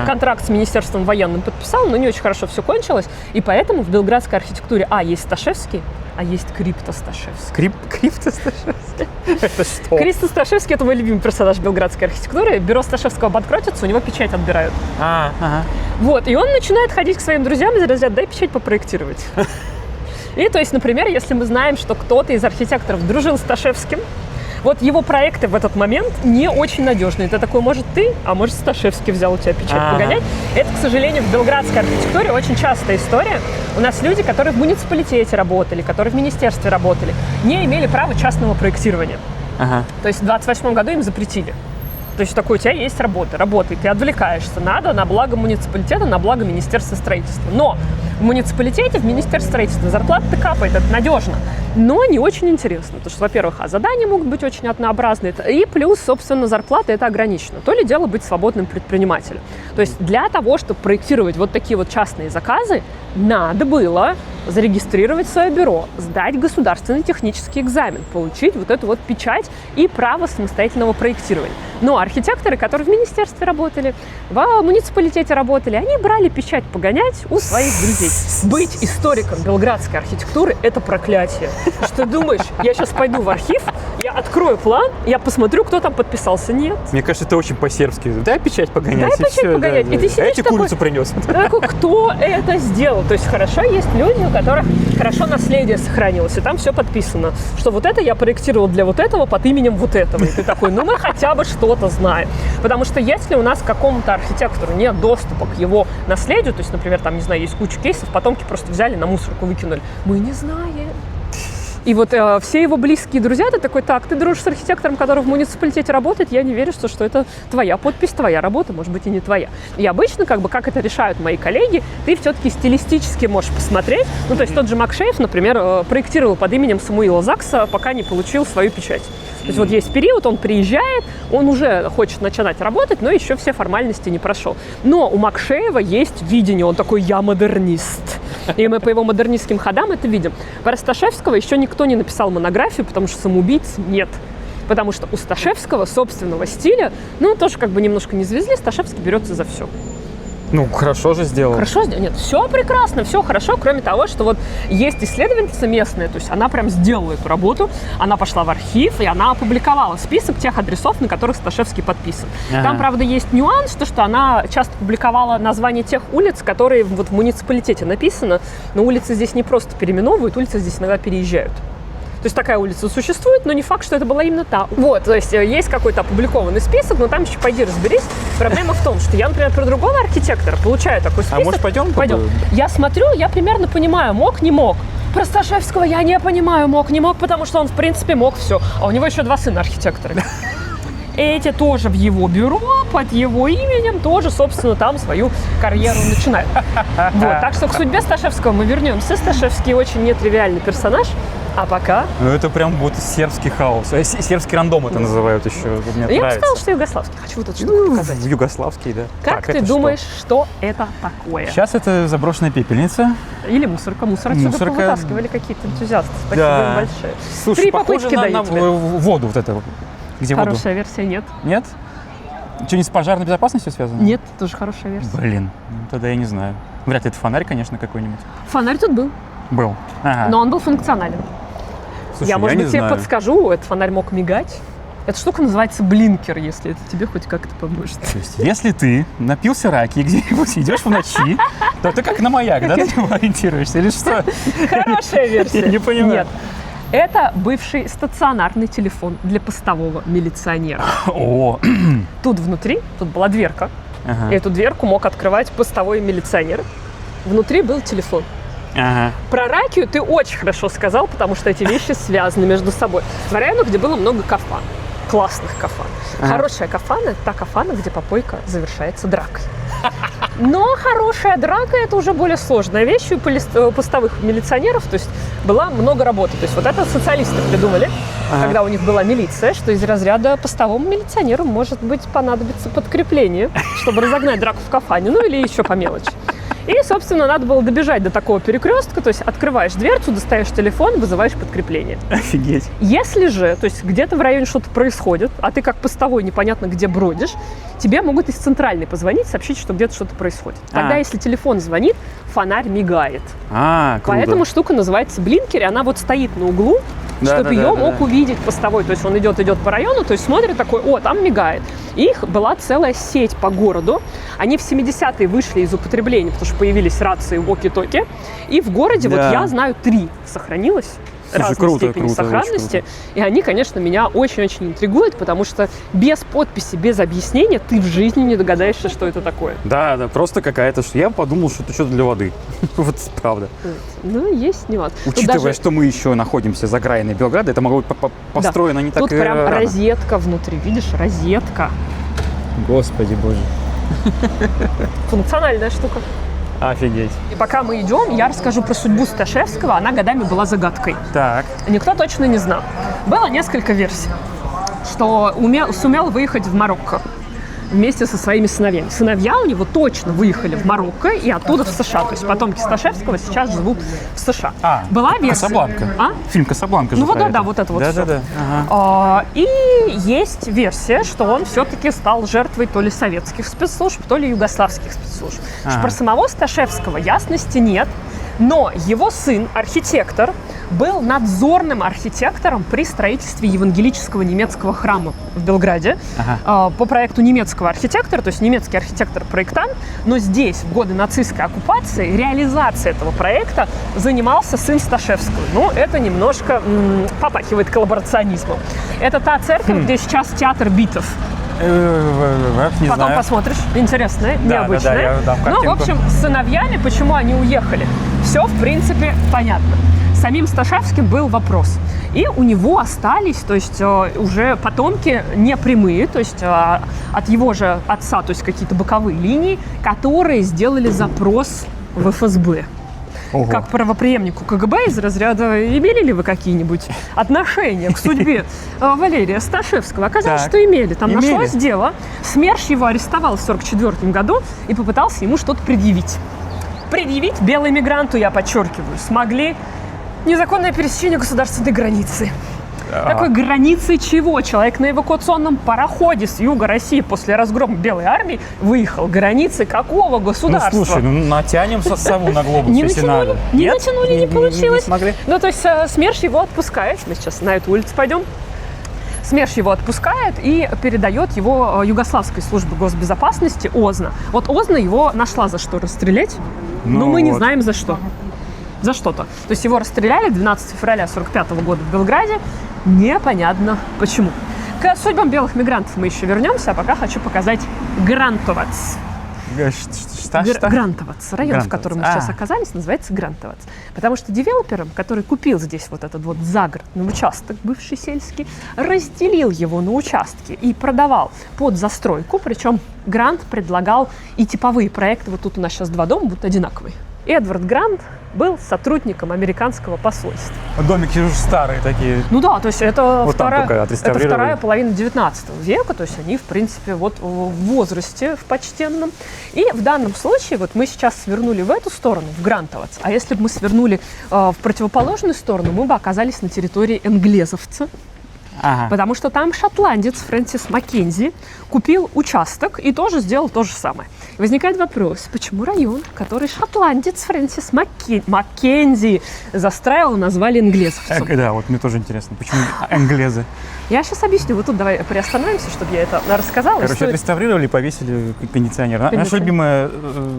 Контракт с Министерством военным подписал, но не очень хорошо все кончилось, и поэтому в белградской архитектуре есть Сташевский, а есть Крипто Сташевский. Крипто Сташевский? Это что? Крипто Сташевский – это мой любимый персонаж белградской архитектуры. Бюро Сташевского обанкротится, у него печать отбирают. Вот, и он начинает ходить к своим друзьям и говорят, дай печать попроектировать. И, то есть, например, если мы знаем, что кто-то из архитекторов дружил с Сташевским, вот его проекты в этот момент не очень надежные. Ты такой, может, ты, а может, Сташевский взял у тебя печать погонять. Это, к сожалению, в белградской архитектуре очень частая история. У нас люди, которые в муниципалитете работали, которые в министерстве работали, не имели права частного проектирования. То есть в 28 году им запретили. То есть такой, у тебя есть работа, работай, ты отвлекаешься, надо на благо муниципалитета, на благо Министерства строительства. Но в муниципалитете, в Министерстве строительства зарплата-то капает, это надежно, но не очень интересно. Потому что, во-первых, задания могут быть очень однообразные, и плюс, собственно, зарплата это ограничено. То ли дело быть свободным предпринимателем. То есть для того, чтобы проектировать вот такие вот частные заказы, надо было зарегистрировать свое бюро, сдать государственный технический экзамен, получить вот эту вот печать и право самостоятельного проектирования. Но архитекторы, которые в министерстве работали, в муниципалитете работали, они брали печать погонять у своих друзей. Быть историком белградской архитектуры – это проклятие. Что думаешь, я сейчас пойду в архив, я открою план, я посмотрю, кто там подписался. Нет. Мне кажется, это очень по-сербски. Дай печать погонять. Дай печать погонять. И ты сидишь эти такой, курицу принес. Такой, кто это сделал? То есть хорошо, есть люди, у которых хорошо наследие сохранилось, и там все подписано, что вот это я проектировал для вот этого под именем вот этого. И ты такой, мы хотя бы что-то знаем. Потому что если у нас какому-то архитектору нет доступа к его наследию, то есть, например, там, не знаю, есть куча кейсов, потомки просто взяли на мусорку, выкинули, мы не знаем. И вот все его близкие друзья, ты такой, так, ты дружишь с архитектором, который в муниципалитете работает, я не верю, что это твоя подпись, твоя работа, может быть, и не твоя. И обычно, как это решают мои коллеги, ты все-таки стилистически можешь посмотреть. Ну, то есть тот же Макшеев, например, проектировал под именем Самуила Закса, пока не получил свою печать. То есть вот есть период, он приезжает, он уже хочет начинать работать, но еще все формальности не прошел. Но у Макшеева есть видение, он такой, я модернист. И мы по его модернистским ходам это видим. Про Сташевского еще никто не написал монографию, потому что самоубийц нет. Потому что у Сташевского собственного стиля, ну, тоже как бы немножко не завезли, Сташевский берется за все. Ну, хорошо же сделал. Хорошо сделал. Нет, все прекрасно, все хорошо, кроме того, что вот есть исследовательница местная, то есть она прям сделала эту работу, она пошла в архив, и она опубликовала список тех адресов, на которых Сташевский подписан. Ага. Там, правда, есть нюанс, то, что она часто публиковала названия тех улиц, которые вот в муниципалитете написано, но улицы здесь не просто переименовывают, улицы здесь иногда переезжают. То есть такая улица существует, но не факт, что это была именно та. Вот, то есть есть какой-то опубликованный список, но там еще пойди разберись. Проблема в том, что я, например, про другого архитектора получаю такой список. А может, пойдем? Пойдем. Я смотрю, я примерно понимаю, мог, не мог. Про Сташевского я не понимаю, мог, не мог, потому что он, в принципе, мог все. А у него еще 2 сына архитектора. Эти тоже в его бюро, под его именем, тоже, собственно, там свою карьеру начинают. Вот, так что к судьбе Сташевского мы вернемся. Сташевский очень нетривиальный персонаж. А пока... Ну, это прям вот сербский хаос. Сербский рандом это называют еще. Мне Я бы нравится. сказала, что югославский. Хочу вот эту штуку показать. Югославский, да. Как Так, ты это думаешь, что это такое? Сейчас это заброшенная пепельница. Или мусорка. Мусор отсюда Мусорка. повытаскивали какие-то энтузиасты. Спасибо Да. им большое. Слушай, 3 похоже попытки даю на тебе. воду вот это. Где воду? Хорошая версия нет. Нет? Что-нибудь с пожарной безопасностью связано? Нет, тоже хорошая версия. Блин, ну, тогда я не знаю. Вряд ли это фонарь, конечно, какой-нибудь. Фонарь тут был, Был. Ага. но он был функционален. Слушай, я, может не быть, тебе знаю. подскажу, этот фонарь мог мигать. Эта штука называется блинкер, если это тебе хоть как-то поможет. То есть, если ты напился раки где-нибудь идешь в ночи, то ты как на маяк, да, ты ориентируешься или что? Хорошая версия. Я не понимаю. Нет. Это бывший стационарный телефон для постового милиционера. О, Тут внутри, тут была дверка. ага. И эту дверку мог открывать постовой милиционер. Внутри был телефон. Ага. Про ракию ты очень хорошо сказал, потому что эти вещи связаны между собой. В районе, где было много кафан. Классных кафан. Ага. Хорошая кафана – это та кафана, где попойка завершается дракой. Но хорошая драка – это уже более сложная вещь. И у постовых милиционеров, то есть, была много работы. То есть вот это социалисты придумали, Ага. когда у них была милиция, что из разряда постовому милиционеру может быть понадобится подкрепление, чтобы разогнать драку в кафане, ну или еще по мелочи. И, собственно, надо было добежать до такого перекрестка, то есть открываешь дверцу, достаешь телефон, вызываешь подкрепление. Офигеть. Если же, то есть где-то в районе что-то происходит, а ты как постовой непонятно где бродишь, тебе могут из центральной позвонить, сообщить, что где-то что-то происходит. Тогда, если телефон звонит, фонарь мигает. Круто. Поэтому штука называется блинкер, и она вот стоит на углу, Да, чтобы да, ее да, мог да. увидеть постовой. То есть он идет по району, то есть смотрит такой, о, там мигает. И их была целая сеть по городу. Они в 70-е вышли из употребления, потому что появились рации воки-токи. И в городе, Да. вот я знаю, 3 сохранилось. Слушай, Разной круто, степени круто, очень сохранности. И они, конечно, меня очень-очень интригуют, потому что без подписи, без объяснения ты в жизни не догадаешься, что это такое. Да, просто какая-то... Я подумал, что это что-то для воды. Вот правда. Ну, есть нюанс. Тут Учитывая, даже- что мы еще находимся за окраиной Белграда, это могло быть построено не так Тут прям рано. розетка внутри, видишь, розетка. Господи боже. Функциональная штука. Офигеть. И пока мы идем, я расскажу про судьбу Сташевского. Она годами была загадкой. Так. Никто точно не знал. Было несколько версий, что сумел выехать в Марокко вместе со своими сыновьями. Сыновья у него точно выехали в Марокко и оттуда в США. То есть потомки Сташевского сейчас живут в США. Была версия. Касабланка. А? Фильм «Касабланка» же Ну вот про да, да, вот это вот всё. Да-да-да. Ага. И есть версия, что он все-таки стал жертвой то ли советских спецслужб, то ли югославских спецслужб. Ага. Про самого Сташевского ясности нет, но его сын, архитектор, был надзорным архитектором при строительстве евангелического немецкого храма в Белграде по проекту немецкого архитектора, то есть немецкий архитектор-проектант, но здесь, в годы нацистской оккупации, реализацией этого проекта занимался сын Сташевского. Ну, это немножко попахивает коллаборационизмом. Это та церковь, где сейчас театр битов. Не Потом знаю. посмотришь. Интересное, Да, необычное. да, я дам Ну, в картинку. общем, с сыновьями, почему они уехали, все, в принципе, понятно. Самим Сташевским был вопрос. И у него остались, то есть уже потомки не прямые, то есть от его же отца, то есть какие-то боковые линии, которые сделали запрос в ФСБ. Ого. Как правопреемнику КГБ из разряда имели ли вы какие-нибудь отношения к судьбе Валерия Сташевского? Оказалось, Так. что имели. Там Имели. нашлось дело. СМЕРШ его арестовал в 1944 году и попытался ему что-то предъявить. Предъявить белому мигранту, я подчеркиваю, смогли незаконное пересечение государственной границы. Такой границей чего? Человек на эвакуационном пароходе с юга России после разгрома Белой армии выехал. Границы какого государства? Ну, слушай, натянем сову на глобус, если надо. Не натянули, не получилось. Не смогли? Ну, то есть СМЕРШ его отпускает. Мы сейчас на эту улицу пойдем. СМЕРШ его отпускает и передает его Югославской службе госбезопасности ОЗНА. Вот ОЗНА его нашла за что расстрелять, но мы не знаем за что. За что-то. То есть его расстреляли 12 февраля 1945 года в Белграде. Непонятно почему. К судьбам белых мигрантов мы еще вернемся, а пока хочу показать Грантовац. Грантовац. Район, в котором мы сейчас оказались, называется Грантовац. Потому что девелопером, который купил здесь вот этот вот загородный участок, бывший сельский, разделил его на участки и продавал под застройку. Причем Грант предлагал и типовые проекты. Вот тут у нас сейчас два дома будут одинаковые. Эдвард Грант был сотрудником американского посольства. Домики уже старые такие. Ну да, то есть это, вот это вторая половина 19 века, то есть они, в принципе, вот в возрасте в почтенном. И в данном случае вот мы сейчас свернули в эту сторону, в Грантовац, а если бы мы свернули в противоположную сторону, мы бы оказались на территории Энглезовца. Потому что там шотландец Фрэнсис Маккензи купил участок и тоже сделал то же самое. И возникает вопрос, почему район, который шотландец Фрэнсис Маккензи застраивал, назвали Энглезовцем? Да, вот мне тоже интересно, почему Энглезы? Я сейчас объясню. Вот тут давай приостановимся, чтобы я это рассказала. Короче, отреставрировали и повесили кондиционер. Наше любимое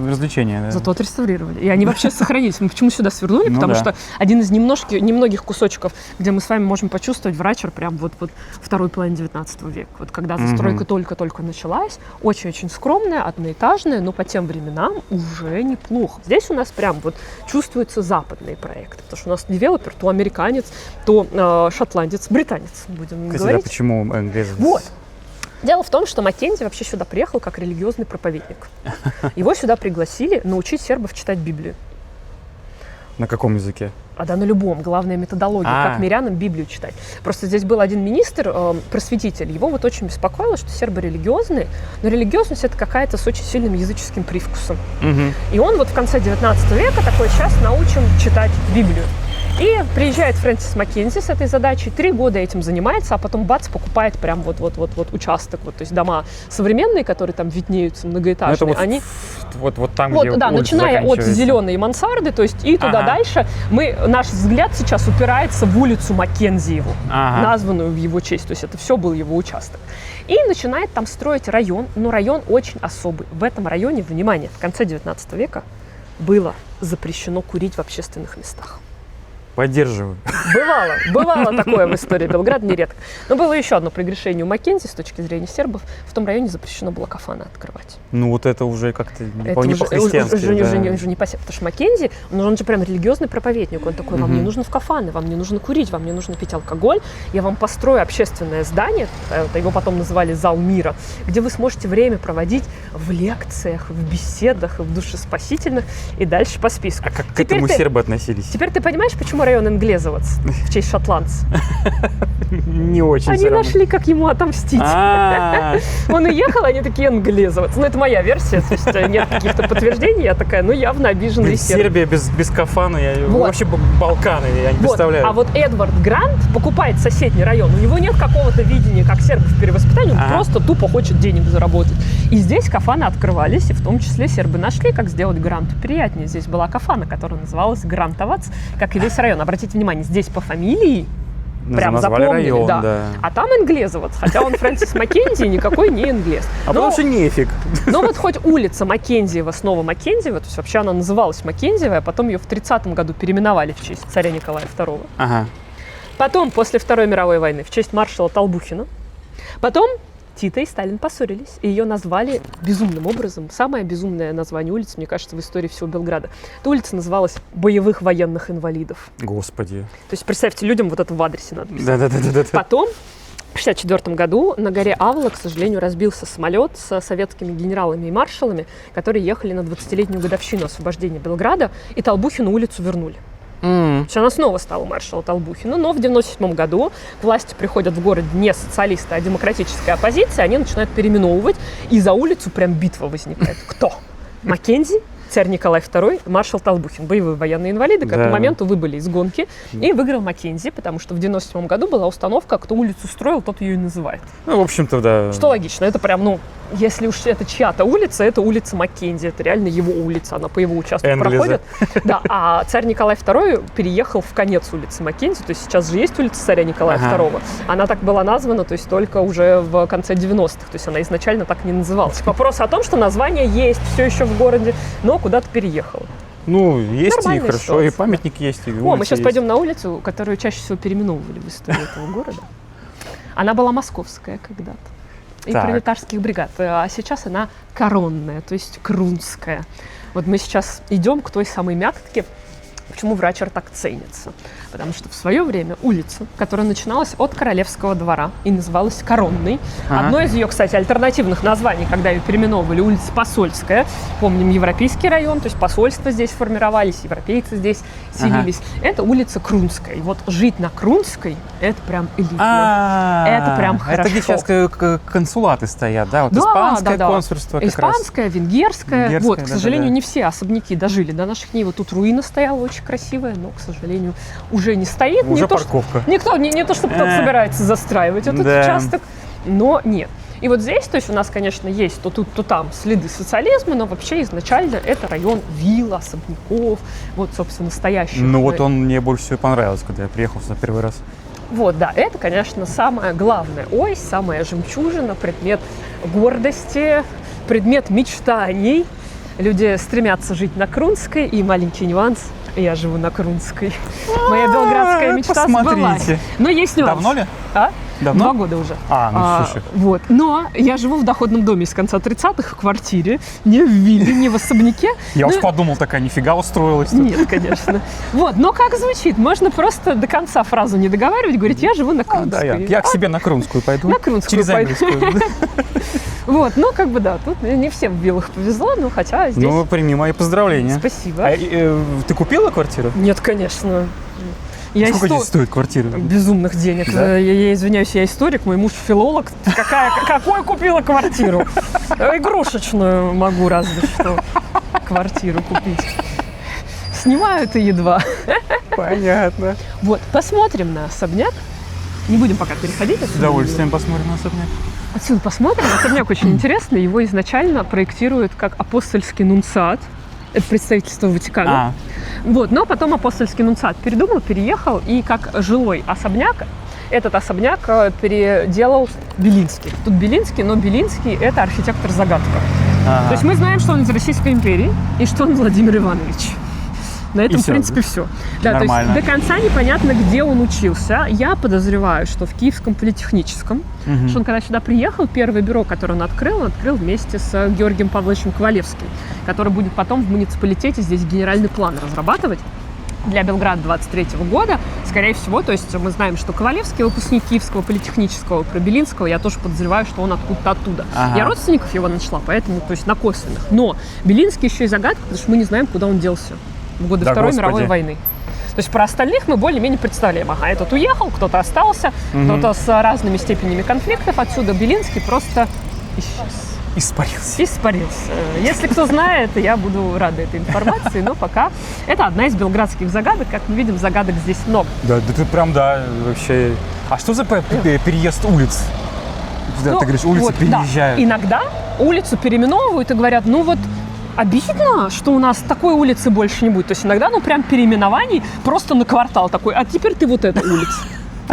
развлечение. Да. Зато отреставрировали. И они вообще сохранились. Мы почему сюда свернули? Потому что один из немногих кусочков, где мы с вами можем почувствовать Врачер прям вот второй половины 19 века. Вот когда застройка только-только началась, очень-очень скромная, одноэтажная, но по тем временам уже неплохо. Здесь у нас прям вот чувствуются западные проекты. Потому что у нас девелопер то американец, то шотландец, британец, будем говорить. А почему Энглезы? Вот. Дело в том, что Маккензи вообще сюда приехал как религиозный проповедник. Его сюда пригласили научить сербов читать Библию. На каком языке? Да на любом. Главная методология, как мирянам Библию читать. Просто здесь был один министр, просветитель. Его вот очень беспокоило, что сербы религиозные, но религиозность это какая-то с очень сильным языческим привкусом. И он вот в конце 19 века такой: сейчас научим читать Библию. И приезжает Фрэнсис Маккензи с этой задачей, 3 года этим занимается, а потом бац, покупает прям вот участок, вот, то есть дома современные, которые там виднеются, многоэтажные. Это вот, они вот там, вот, где да, начиная от зеленой мансарды, то есть и туда дальше, наш взгляд сейчас упирается в улицу Маккензиеву, названную в его честь, то есть это все был его участок. И начинает там строить район, но район очень особый. В этом районе, внимание, в конце 19 века было запрещено курить в общественных местах. Поддерживаю. Бывало такое в истории Белграда, нередко. Но было еще одно прегрешение у Маккензи с точки зрения сербов. В том районе запрещено было кафаны открывать. Ну вот это уже как-то не по-христиански. Уже не по себе. Потому что Маккензи, он же прям религиозный проповедник. Он такой: вам не нужно в кафаны, вам не нужно курить, вам не нужно пить алкоголь. Я вам построю общественное здание, его потом называли «Зал мира», где вы сможете время проводить в лекциях, в беседах, в душеспасительных и дальше по списку. А как к этому сербы относились? Теперь ты понимаешь, почему район Энглезовац в честь шотландца? Не очень. Они нашли, как ему отомстить. Он уехал, они такие: Энглезовац. Ну, это моя версия, то есть нет каких-то подтверждений. Я такая: явно обиженный серб. Сербия без кафана, вообще Балканы, я не представляю. А вот Эдвард Грант покупает соседний район. У него нет какого-то видения, как сербов перевоспитали, он просто тупо хочет денег заработать. И здесь кафаны открывались, и в том числе сербы нашли, как сделать Гранту приятнее. Здесь была кафана, которая называлась Грантовац, как и весь район. Обратите внимание, здесь по фамилии прям запомнили, район, да. А там Энглезовец, хотя он Фрэнсис Маккензи, никакой не Энглез. Потому что нефиг. Но вот хоть улица Маккензиева снова Маккензиева, то есть вообще она называлась Маккензиевой, а потом ее в 30-м году переименовали в честь царя Николая II. Потом, после Второй мировой войны, в честь маршала Толбухина. Потом Тита и Сталин поссорились, и ее назвали безумным образом. Самое безумное название улицы, мне кажется, в истории всего Белграда. Эта улица называлась «Боевых военных инвалидов». Господи. То есть, представьте, людям вот это в адресе надо писать. Да. Потом, в 1964 году, на горе Авла, к сожалению, разбился самолет со советскими генералами и маршалами, которые ехали на 20-летнюю годовщину освобождения Белграда, и Толбухину улицу вернули. То есть она снова стала маршала Толбухина, но в 1997 году к власти приходят в город не социалисты, а демократическая оппозиция, они начинают переименовывать, и за улицу прям битва возникает. Кто? Маккензи царь Николай II, маршал Толбухин, боевые военные инвалиды, к этому моменту выбыли из гонки, и выиграл Маккензи, потому что в 97 году была установка, кто улицу строил, тот ее и называет. Ну, в общем-то, да. Что логично, это прям, ну, если уж это чья-то улица, это улица Маккензи, это реально его улица, она по его участку проходит. Да, а царь Николай II переехал в конец улицы Маккензи, то есть сейчас же есть улица царя Николая II, она так была названа, то есть только уже в конце 90-х, то есть она изначально так не называлась. Вопрос о том, что название есть все еще в городе, но куда-то переехало. Ну, есть Нормальная и хорошо, ситуация, и памятник есть, и мы сейчас есть. пойдем на улицу, которую чаще всего переименовывали в истории этого города. Она была московская когда-то. И пролетарских бригад. А сейчас она коронная, то есть крунская. Вот мы сейчас идем к той самой мякотке. Почему Врачер так ценится? Потому что в свое время улица, которая начиналась от Королевского двора и называлась Коронной, одно из ее, кстати, альтернативных названий, когда ее переименовывали, улица Посольская, помним, Европейский район, то есть посольства здесь формировались, европейцы здесь селились, это улица Крунская. И вот жить на Крунской, это прям элитно. Это прям хорошо. Это где сейчас консулаты стоят, да? Вот испанское консульство как раз. Испанское, венгерское. Вот, к сожалению, не все особняки дожили до наших дней. Вот тут руина стояла очень красивая, но, к сожалению, уже не стоит. Уже не парковка. То, не то, что кто-то собирается застраивать этот участок, но нет. И вот здесь, то есть у нас, конечно, есть то тут, то там следы социализма, но вообще изначально это район вилл, особняков, вот, собственно, настоящий. Ну вот он мне больше всего понравился, когда я приехал сюда первый раз. Вот, да, это, конечно, самая главная ось, самая жемчужина, предмет гордости, предмет мечтаний. Люди стремятся жить на Крунской, и маленький нюанс – я живу на Крунской. Моя белградская мечта сбылась. Но есть нюанс. Давно ли? Давно? 2 года уже. Слушай. Вот. Но я живу в доходном доме с конца 30-х, в квартире, не в вилле, не в особняке. Я уж подумал, такая, нифига устроилась. Нет, конечно. Вот, но как звучит? Можно просто до конца фразу не договаривать, говорить, я живу на Крунской. Я к себе на Крунскую пойду. На Крунскую через Ангельскую. Вот, ну как бы да, тут не всем в виллах повезло, но хотя здесь... Ну, прими мои поздравления. Спасибо. Ты купила квартиру? Нет, конечно. Сколько здесь стоит квартира? Безумных денег. Да? Я извиняюсь, я историк, мой муж филолог. Какую купила квартиру? Игрушечную могу разве что квартиру купить. Снимают и едва. Понятно. Вот, посмотрим на особняк. Не будем пока переходить. С удовольствием посмотрим на особняк. Отсюда посмотрим. Особняк очень интересный. Его изначально проектируют как апостольский нунциат. Это представительство Ватикана. Вот, но потом апостольский нунциат передумал, переехал, и как жилой особняк, этот особняк переделал Белинский. Тут Белинский, но Белинский – это архитектор-загадка. То есть мы знаем, что он из Российской империи и что он Владимир Иванович. На этом, в принципе, все. Да, то есть до конца непонятно, где он учился. Я подозреваю, что в Киевском политехническом. Что он, когда сюда приехал, первое бюро, которое он открыл вместе с Георгием Павловичем Ковалевским, который будет потом в муниципалитете здесь генеральный план разрабатывать для Белграда 23 года, скорее всего. То есть мы знаем, что Ковалевский выпускник Киевского политехнического, про Белинского я тоже подозреваю, что он откуда-то оттуда. Я родственников его нашла, поэтому, то есть на косвенных. Но Белинский еще и загадка, потому что мы не знаем, куда он делся в годы Второй мировой войны. То есть про остальных мы более-менее представляем. Ага, этот уехал, кто-то остался, кто-то с разными степенями конфликтов. Отсюда Белинский просто исчез. Испарился. Если кто знает, я буду рада этой информации, но пока это одна из белградских загадок. Как мы видим, загадок здесь много. Да ты прям, вообще... А что за переезд улиц? Ты говоришь, улицы переезжают. Да. Иногда улицу переименовывают и говорят, обидно, что у нас такой улицы больше не будет. То есть иногда, прям переименований просто на квартал такой, а теперь ты вот эта улица.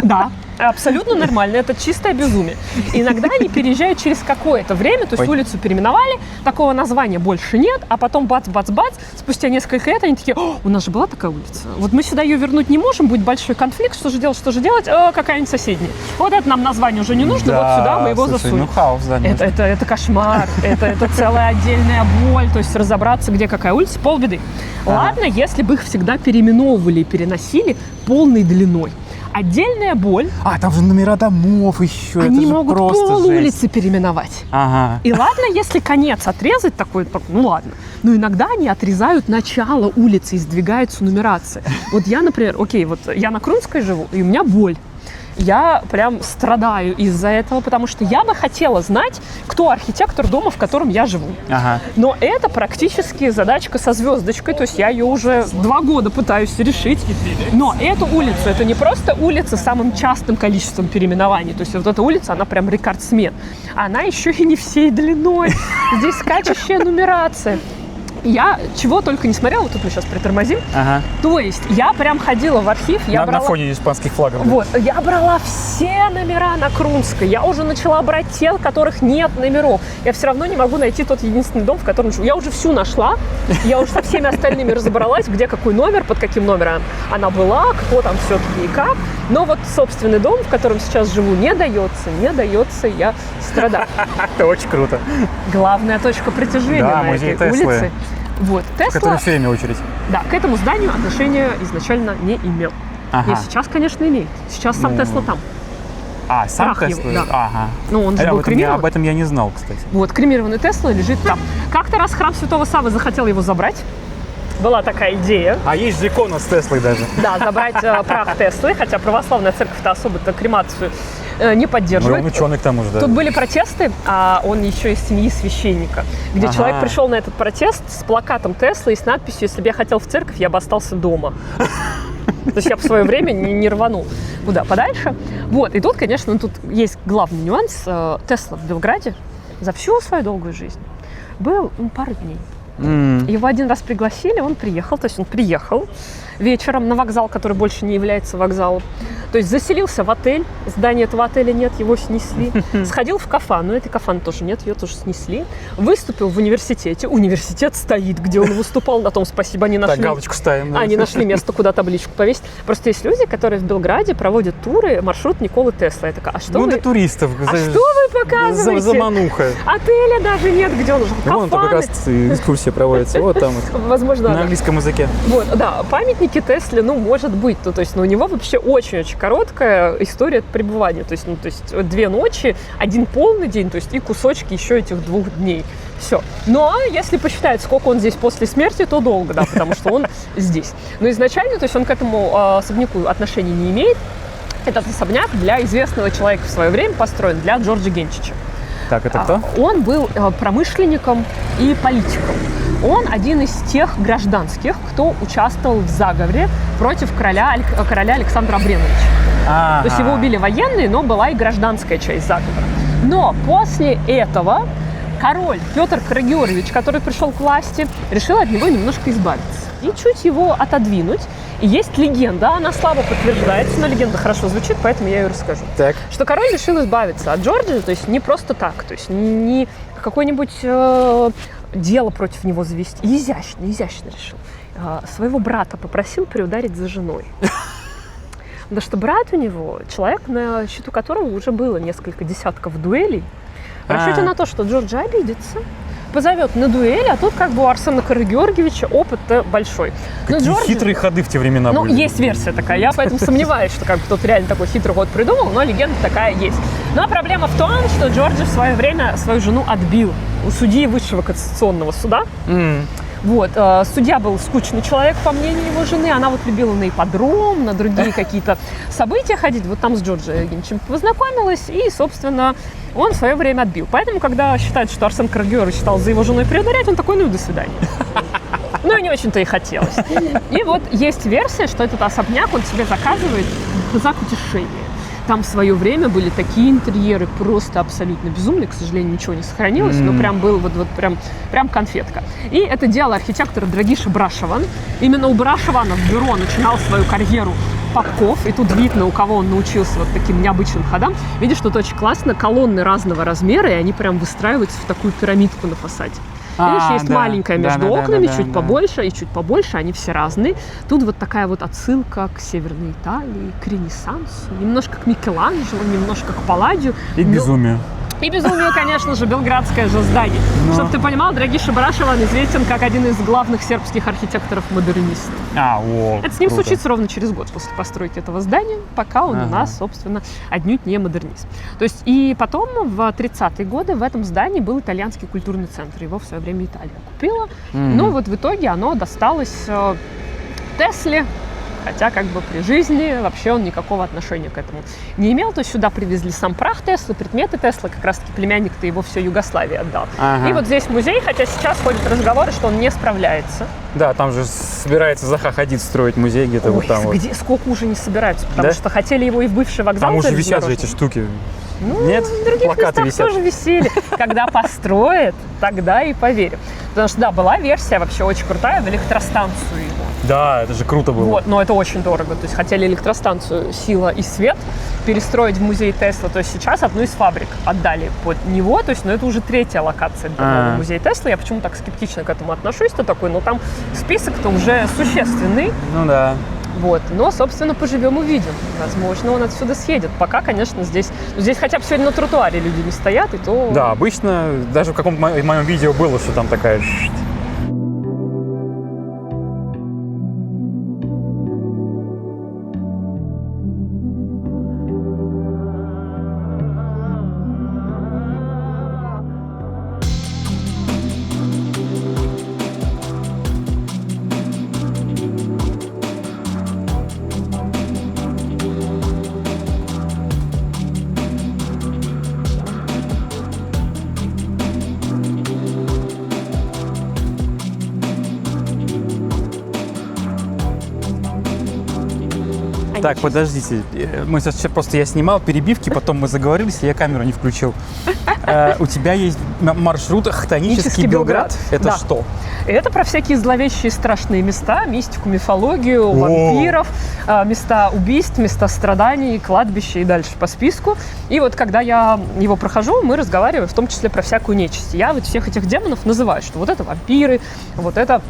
Да, абсолютно нормально, это чистое безумие. Иногда они переезжают через какое-то время, то есть улицу переименовали, такого названия больше нет, а потом бац-бац-бац, спустя несколько лет они такие, у нас же была такая улица, вот мы сюда ее вернуть не можем, будет большой конфликт, что же делать, какая-нибудь соседняя. Вот это нам название уже не нужно, вот сюда мы его засунем. Хаос, да. Это кошмар, это целая отдельная боль, то есть разобраться, где какая улица, полбеды. Ладно, если бы их всегда переименовывали и переносили полной длиной. Отдельная боль. Там же номера домов еще. Они могут пол улицы переименовать. Ага. И ладно, если конец отрезать такой, ладно. Но иногда они отрезают начало улицы и сдвигается нумерация. Вот я, например, я на Крунской живу, и у меня боль. я прям страдаю из-за этого, потому что я бы хотела знать, кто архитектор дома, в котором я живу. Ага. Но это практически задачка со звездочкой, то есть я ее уже 2 года пытаюсь решить. Но эту улицу, это не просто улица с самым частым количеством переименований, то есть вот эта улица, она прям рекордсмен. Она еще и не всей длиной. Здесь скачущая нумерация. Я чего только не смотрела, вот тут мы сейчас притормозим. Ага. То есть я прям ходила в архив, я На фоне испанских флагов. Да? Вот, я брала все номера на Крунской. Я уже начала брать те, у которых нет номеров. Я все равно не могу найти тот единственный дом, в котором живу. Я уже всю нашла. Я уже со всеми остальными разобралась, где какой номер, под каким номером она была, кто там все-таки и как. Но вот собственный дом, в котором сейчас живу, не дается, я страдаю. Это очень круто. Главная точка притяжения на этой улице. Вот, в которой все время очередь. Да, к этому зданию отношения изначально не имел. Ага. И сейчас, конечно, имеет. Сейчас сам Тесла там. А, сам Прах Тесла? его, да. Ага. Ну, он же был кремирован. Об этом я не знал, кстати. Вот, кремированный Тесла лежит там. Как-то раз храм Святого Саввы захотел его забрать. Была такая идея. А есть же икона с Теслой даже. Да, забрать прах Теслы, хотя православная церковь-то особо-то кремацию не поддерживает. Ну, он ученый к тому же, да. Тут были протесты, а он еще из семьи священника, где человек пришел на этот протест с плакатом Теслы и с надписью: «Если бы я хотел в церковь, я бы остался дома». То есть я в свое время не рванул куда подальше. Вот, и тут, конечно, тут есть главный нюанс. Тесла в Белграде за всю свою долгую жизнь был пару дней. Его один раз пригласили, он приехал, то есть он приехал вечером на вокзал, который больше не является вокзалом. То есть заселился в отель, здания этого отеля нет, его снесли. Сходил в кафан, но этой кафан тоже нет, ее тоже снесли. Выступил в университете, университет стоит, где он выступал, на том спасибо, они нашли. Так, галочку ставим. Да. Они нашли место, куда табличку повесить. Просто есть люди, которые в Белграде проводят туры, маршрут Николы Тесла. Я такая, а что вы? Для туристов. А что вы показываете? Замануха. Отеля даже нет, где он жил. Вон как раз экскурсия проводится, вот там вот. Возможно, на английском языке. Вот, да, памятники Тесле, может быть, то есть, у него вообще очень-очень короткая история пребывания, то есть 2 ночи, 1 полный день, то есть и кусочки еще этих 2 дней. Все. Но если посчитать, сколько он здесь после смерти, то долго, да, потому что он здесь. Но изначально, то есть он к этому особняку отношения не имеет. Этот особняк для известного человека в свое время построен, для Джорджа Генчича. Так, это кто? Он был промышленником и политиком. Он один из тех гражданских, кто участвовал в заговоре против короля Александра Абреновича. То есть его убили военные, но была и гражданская часть заговора. Но после этого король Петр Карагеоргиевич, который пришел к власти, решил от него немножко избавиться и чуть его отодвинуть. И есть легенда, она слабо подтверждается, но легенда хорошо звучит, поэтому я ее расскажу. Так. Что король решил избавиться от Джорджа, то есть не просто так, то есть не какой-нибудь дело против него завести. Изящно решил. Своего брата попросил приударить за женой. Потому что брат у него, человек, на счету которого уже было несколько десятков дуэлей, в расчете на то, что Джорджа обидится, позовет на дуэль, а тут как бы у Арсена Карагеоргиевича опыт-то большой. Какие хитрые ходы в те времена были. Есть версия такая, я поэтому сомневаюсь, что как бы кто-то реально такой хитрый ход придумал, но легенда такая есть. Но проблема в том, что Джорджи в свое время свою жену отбил у судьи Высшего кассационного суда. Вот, судья был скучный человек, по мнению его жены. Она вот любила на ипподром, на другие какие-то события ходить. Вот там с Джорджем Генчичем познакомилась, и, собственно, он в свое время отбил. Поэтому, когда считают, что Арсен Карагеоргиевич стал за его женой приударять, он такой: до свидания. Ну, и не очень-то и хотелось. И вот есть версия, что этот особняк он себе заказывает в знак утешения. Там в свое время были такие интерьеры, просто абсолютно безумные. К сожалению, ничего не сохранилось, но прям был прям конфетка. И это дело архитектора Драгиша Брашеван. Именно у Брашевана в бюро начинал свою карьеру Попков. И тут видно, у кого он научился вот таким необычным ходам. Видишь, тут очень классно. Колонны разного размера, и они прям выстраиваются в такую пирамидку на фасаде. Видишь, есть маленькая между окнами, чуть побольше и чуть побольше, они все разные. Тут вот такая вот отсылка к Северной Италии, к Ренессансу, немножко к Микеланджело, немножко к Палладию. И к безумию. И безумие, конечно же, белградское же здание. Чтобы ты понимал, Драгиша Брашеван известен как один из главных сербских архитекторов-модернистов. Это с ним случится ровно через год после постройки этого здания, пока он у нас, собственно, отнюдь не модернист. То есть и потом, в 30-е годы, в этом здании был итальянский культурный центр. Его в свое время Италия купила. Но вот в итоге оно досталось Тесле, Хотя как бы при жизни вообще он никакого отношения к этому не имел. То есть сюда привезли сам прах Теслы, предметы Теслы, как раз-таки племянник-то его все Югославии отдал. Ага. И вот здесь музей, хотя сейчас ходят разговоры, что он не справляется. Да, там же собирается Заха Хадид строить музей где-то вот там вот. Где, сколько уже не собираются, потому Да? что хотели его и в бывший вокзал. Там уже висят же железнодорожный. эти штуки. Ну, Нет? в других Плакаты местах висят. тоже висели. Когда построят, тогда и поверим. Потому что, да, была версия вообще очень крутая в электростанцию его. Да, это же круто было. Вот, но это очень дорого. То есть хотели электростанцию «Сила и свет» перестроить в музей Тесла. То есть сейчас одну из фабрик отдали под него. То есть, ну, это уже третья локация для нового музея Тесла. Я почему так скептично к этому отношусь-то такой? Ну, там список-то уже существенный. Ну да. Вот. Но, собственно, поживем увидим. Возможно, он отсюда съедет. Пока, конечно, здесь хотя бы сегодня на тротуаре люди не стоят, и то... Да, обычно даже в каком-то моем видео было, что там такая... Так, подождите, мы сейчас просто я снимал перебивки, потом мы заговорились, и я камеру не включил. У тебя есть маршрут «Хтонический Белград». Это Да. что? Это про всякие зловещие страшные места, мистику, мифологию, вампиров, места убийств, места страданий, кладбища и дальше по списку. И вот когда я его прохожу, мы разговариваем в том числе про всякую нечисть. Я вот всех этих демонов называю, что вот это вампиры, вот это,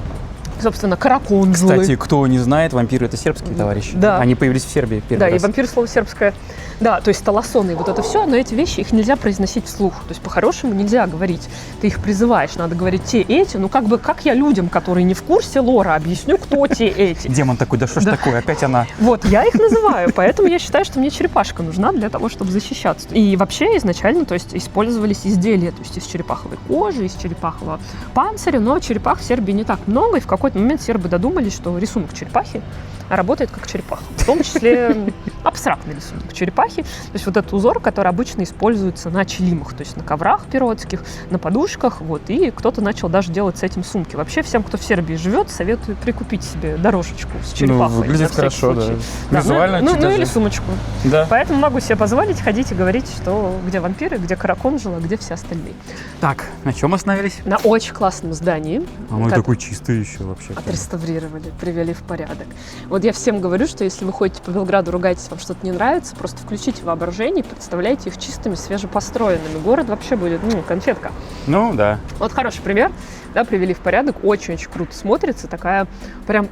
собственно, караконзлы. Кстати, кто не знает, вампиры — это сербские товарищи. Да. Они появились в Сербии первый Да, раз. и вампир слово сербское. Да, то есть таласоны и вот это все, но эти вещи, их нельзя произносить вслух. То есть по-хорошему нельзя говорить. Ты их призываешь, надо говорить те, эти. Ну как бы, как я людям, которые не в курсе лора, объясню, кто те, эти. Демон такой, да что ж такое, опять она... Вот, я их называю, поэтому я считаю, что мне черепашка нужна для того, чтобы защищаться. И вообще изначально, то есть, использовались изделия, то есть из черепаховой кожи, из черепахового панциря, но черепах в Сербии не так много, и в какой-то момент сербы додумались, что рисунок черепахи работает как черепаха, в том числе абстрактный рисунок черепахи, то есть вот этот узор, который обычно используется на чилимах, то есть на коврах перотских, на подушках, вот, и кто-то начал даже делать с этим сумки. Вообще всем, кто в Сербии живет, советую прикупить себе дорожечку с черепахой. Ну, выглядит на всякий хорошо, да. случай. Да, Визуально ну, чуть даже- или сумочку. Да. Поэтому могу себе позволить ходить и говорить, что где вампиры, где караконжелы, где все остальные. Так, на чем остановились? На очень классном здании. Оно как такой чистый еще вообще. отреставрировали, привели в порядок. Вот я всем говорю, что если вы ходите по Белграду, ругаетесь, вам что-то не нравится, просто включите воображение и представляйте их чистыми, свежепостроенными. Город вообще будет, конфетка. Ну, да. Вот хороший пример, да, привели в порядок, очень-очень круто смотрится, такая прям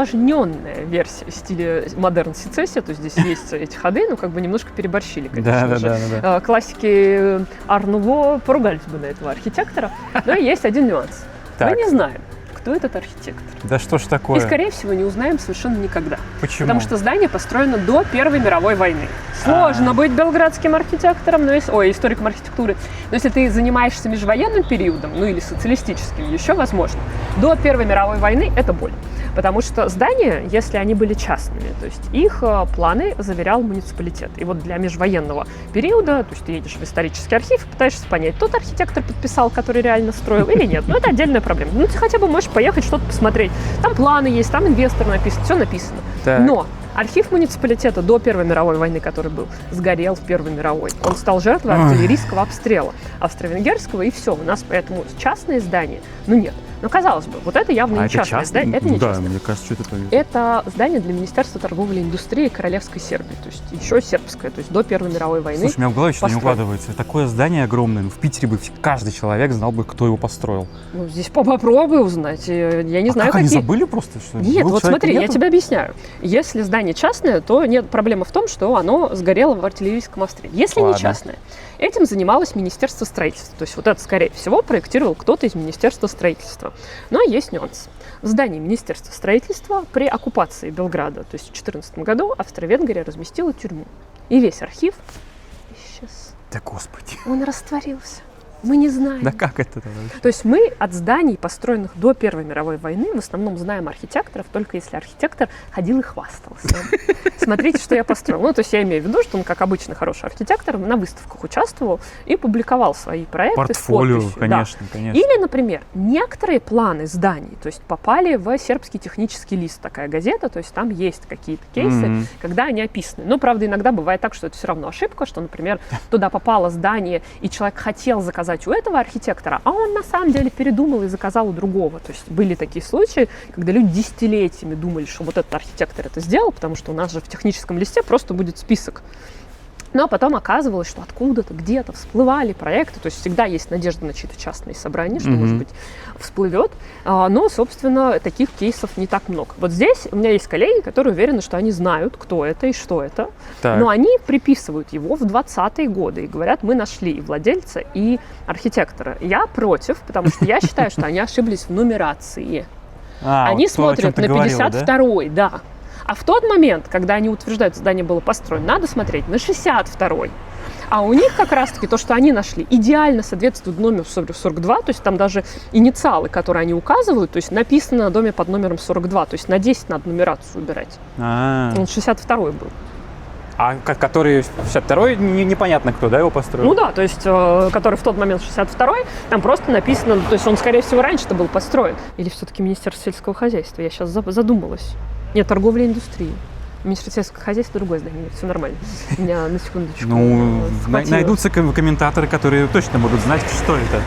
переусложненная версия в стиле модерн сецессия, то есть здесь есть эти ходы, но как бы немножко переборщили, конечно же. Да. Классики Ар-Нуво поругались бы на этого архитектора, но есть один нюанс. Мы Так. не знаем, кто этот архитектор. Да что ж такое? И, скорее всего, не узнаем совершенно никогда. Почему? Потому что здание построено до Первой мировой войны. Сложно быть белградским архитектором, историком архитектуры. Но если ты занимаешься межвоенным периодом, или социалистическим, еще возможно. До Первой мировой войны это боль. Потому что здания, если они были частными, то есть их планы заверял муниципалитет. И вот для межвоенного периода, то есть ты едешь в исторический архив и пытаешься понять, тот архитектор подписал, который реально строил, или нет. Но это отдельная проблема. Ну, ты хотя бы можешь поехать что-то посмотреть. Там планы есть, там инвестор написан, все написано. Так. Но архив муниципалитета до Первой мировой войны, который был, сгорел в Первой мировой. Он стал жертвой артиллерийского обстрела австро-венгерского, и все. У нас поэтому частные здания, нет. Но казалось бы, вот это явно не частное здание. Это не да, частное. мне кажется, что это... Это здание для Министерства торговли и индустрии Королевской Сербии, то есть еще сербское, то есть до Первой мировой войны. Слушай, у меня в голове что-то не построен. укладывается. Такое здание огромное, в Питере бы каждый человек знал бы, кто его построил. Здесь попробуй узнать. Я не знаю, как они какие. забыли просто? Что Нет, был вот человек, смотри, я нету? тебе объясняю. Если здание частное, то нет, проблема в том, что оно сгорело в артиллерийском обстреле. Если Ладно. не частное, этим занималось Министерство строительства. То есть вот это, скорее всего, проектировал кто-то из Министерства строительства. Но есть нюанс. В здании Министерства строительства при оккупации Белграда, то есть в 2014 году, Австро-Венгрия разместила тюрьму. И весь архив исчез. Да господи. Он растворился. Мы не знаем. Да как это вообще? То есть мы от зданий, построенных до Первой мировой войны, в основном знаем архитекторов, только если архитектор ходил и хвастался. Смотрите, что я построил. Ну, то есть я имею в виду, что он, как обычный хороший архитектор, на выставках участвовал и публиковал свои проекты. Портфолио, с подписью. конечно, Да. конечно. Или, например, некоторые планы зданий, то есть попали в сербский технический лист, такая газета, то есть там есть какие-то кейсы, когда они описаны. Но, правда, иногда бывает так, что это все равно ошибка, что, например, туда попало здание, и человек хотел заказать у этого архитектора, а он на самом деле передумал и заказал у другого. То есть были такие случаи, когда люди десятилетиями думали, что вот этот архитектор это сделал, потому что у нас же в техническом листе просто будет список. Но потом оказывалось, что откуда-то, где-то всплывали проекты, то есть всегда есть надежда на чьи-то частные собрания, что, может быть, всплывет. Но, собственно, таких кейсов не так много. Вот здесь у меня есть коллеги, которые уверены, что они знают, кто это и что это, Так. но они приписывают его в 20-е годы и говорят, мы нашли и владельца, и архитектора. Я против, потому что я считаю, что они ошиблись в нумерации. Они вот то, о чем смотрят ты на говорила, да? 52-й, да. А в тот момент, когда они утверждают, здание было построено, надо смотреть на 62-й. А у них как раз-таки то, что они нашли, идеально соответствует номеру 42, то есть там даже инициалы, которые они указывают, то есть написано на доме под номером 42, то есть на 10 надо нумерацию убирать. Он 62-й был. А который 62-й, непонятно кто, да, его построил? Ну да, то есть, который в тот момент 62-й, там просто написано, то есть он, скорее всего, раньше-то был построен. Или все-таки Министерство сельского хозяйства, я сейчас задумалась. Нет, торговля и индустрии. Министерство сельского хозяйства другое здание, все нормально. Меня на секундочку Ну, схватило. найдутся комментаторы, которые точно будут знать, что это.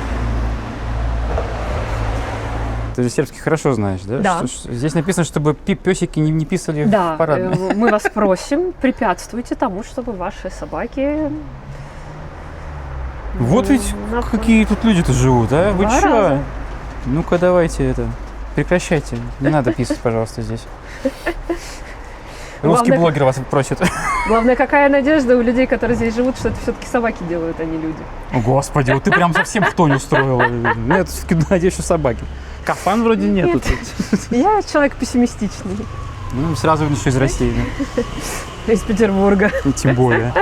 Ты же сербский хорошо знаешь, да? Да. Здесь написано, чтобы песики не писали Да, в парадной. мы вас просим, препятствуйте тому, чтобы ваши собаки... Вот ведь на- какие тут люди-то живут, а? Вы Два чё? раза. Ну-ка давайте это, прекращайте. Не надо писать, пожалуйста, здесь. Русский Главное- блогер вас просит. Главное, какая надежда у людей, которые здесь живут, что это все-таки собаки делают, а не люди. О, Господи, вот ты прям совсем в тонь устроила. Нет, все-таки надеюсь, что собаки. Кафан вроде нету. Я человек пессимистичный, Ну, сразу видно, что из России. из Петербурга. Ну, тем более.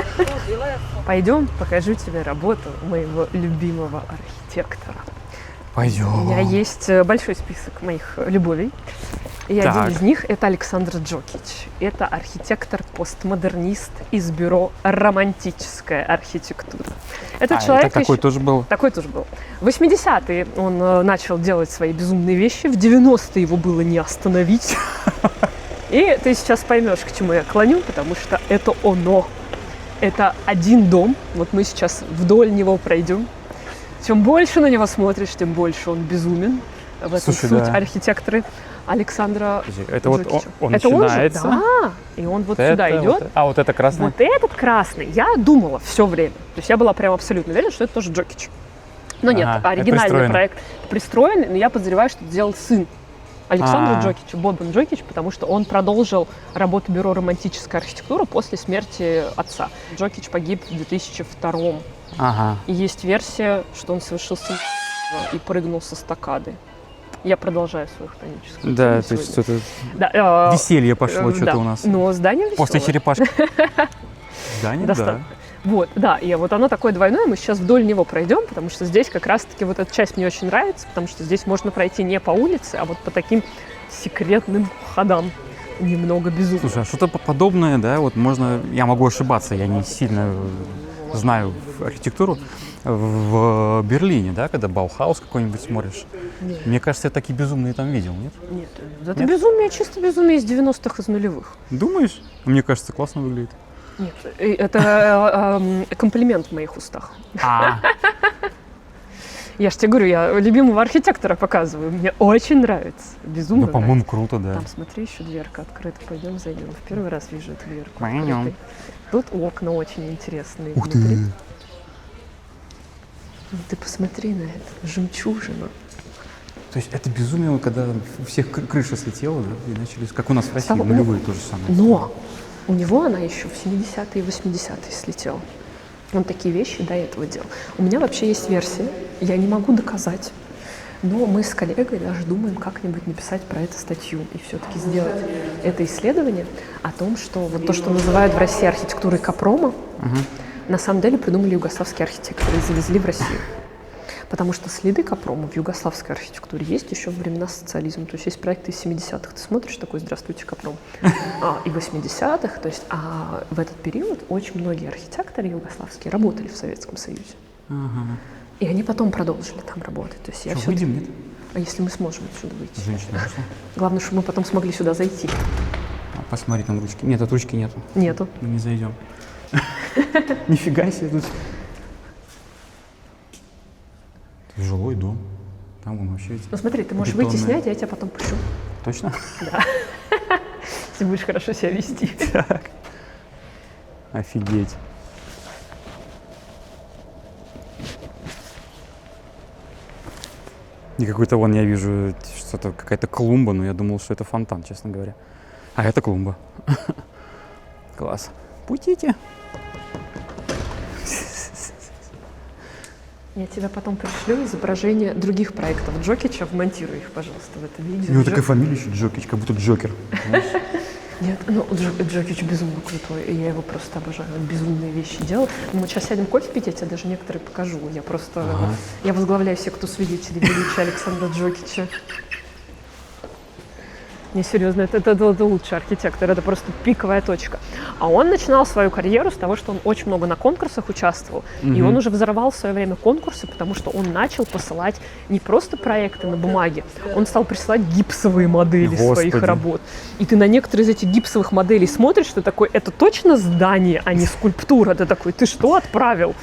Пойдем, покажу тебе работу моего любимого архитектора. У меня Пойдем. есть большой список моих любовей. И Так. один из них – это Александр Джокич. Это архитектор-постмодернист из бюро «Романтическая архитектура». Этот человек это такой тоже был. Такой тоже был. В 80-е он начал делать свои безумные вещи, в 90-е его было не остановить. И ты сейчас поймешь, к чему я клоню, потому что это оно. Это один дом. Вот мы сейчас вдоль него пройдем. Чем больше на него смотришь, тем больше он безумен. В этом Слушай, суть да. архитекторы Александра Это вот Джокича. он Это начинается. Он же? Да. И он вот сюда Это идет. вот- а вот это красное. Вот этот красный, я думала все время. То есть я была прям абсолютно уверена, что это тоже Джокич. Но нет, Ага, это оригинальный пристроено. проект пристроен, но я подозреваю, что это сделал сын Александра Джокича, Бобан Джокич, потому что он продолжил работу бюро «Романтическая архитектура» после смерти отца. Джокич погиб в 2002. Ага. И есть версия, что он совершил самоубийство и прыгнул со стакады. Я продолжаю свою хтоническую Да, тему то есть сегодня. что-то Да, веселье пошло да. что-то у нас. Но здание После весёлое. черепашки. Здание, да. Достаточно. Вот, да, и вот оно такое двойное, мы сейчас вдоль него пройдем, потому что здесь как раз-таки вот эта часть мне очень нравится, потому что здесь можно пройти не по улице, а вот по таким секретным ходам, немного безумно. Слушай, а что-то подобное, да, вот можно, я могу ошибаться, я не сильно знаю архитектуру, в Берлине, да, когда Баухаус какой-нибудь смотришь. Нет. Мне кажется, я такие безумные там видел, нет? Нет, это Нет? безумие, чисто безумие из 90-х, из нулевых. Думаешь? Мне кажется, классно выглядит. Нет, это комплимент в моих устах. Я же тебе говорю, я любимого архитектора показываю, мне очень нравится, безумно Ну, по-моему, круто, да. Там, смотри, еще дверка открыта. Пойдем зайдем. В первый раз вижу эту дверку. Пойдем. открытой. Тут окна очень интересные. Ух ты! внутри. Ну, ты посмотри на это. Жемчужина. То есть это безумие, вот когда у всех крыша слетела, да, и начали, как у нас в России, Стало- нулевые то же самое. Но у него она еще в 70-е и 80-е слетела. Он такие вещи до этого делал. У меня вообще есть версия. Я не могу доказать. Но мы с коллегой даже думаем как-нибудь написать про это статью и все-таки сделать это исследование о том, что вот то, что называют в России архитектурой Капрома, на самом деле придумали югославские архитекторы и завезли в Россию. Потому что следы Капрома в югославской архитектуре есть еще во времена социализма. То есть есть проекты из 70-х. Ты смотришь такой «Здравствуйте, Капром». И 80-х. То есть в этот период очень многие архитекторы югославские работали в Советском Союзе. И они потом продолжили там работать. То есть я выйдем, нет? А если мы сможем отсюда выйти? Женщина вышла. Главное, чтобы мы потом смогли сюда зайти. Посмотри, там ручки. Нет, тут ручки нету. Нету. Мы не зайдем. Нифига себе тут. Жилой дом. Там вон вообще эти. Ну смотри, ты можешь выйти снять, я тебя потом пущу. Точно? Да. Ты будешь хорошо себя вести. Так. Офигеть. И какой-то вон я вижу что-то, какая-то клумба, но я думал, что это фонтан, честно говоря. А это клумба. Класс. Пустите. Я тебе потом пришлю изображения других проектов Джокича, вмонтируй их, пожалуйста, в это видео. У него такая фамилия еще Джокич, как будто Джокер. Нет, ну Джокич безумно крутой, и я его просто обожаю, он безумные вещи делал. Мы сейчас сядем кофе пить, я тебе даже некоторые покажу. Я просто, я возглавляю секту свидетелей величия Александра Джокича. Не, серьезно, это лучший архитектор, это просто пиковая точка. А он начинал свою карьеру с того, что он очень много на конкурсах участвовал, и он уже взорвал в свое время конкурсы, потому что он начал посылать не просто проекты на бумаге, он стал присылать гипсовые модели своих работ. И ты на некоторые из этих гипсовых моделей смотришь, ты такой, это точно здание, а не скульптура? Ты такой, ты что отправил?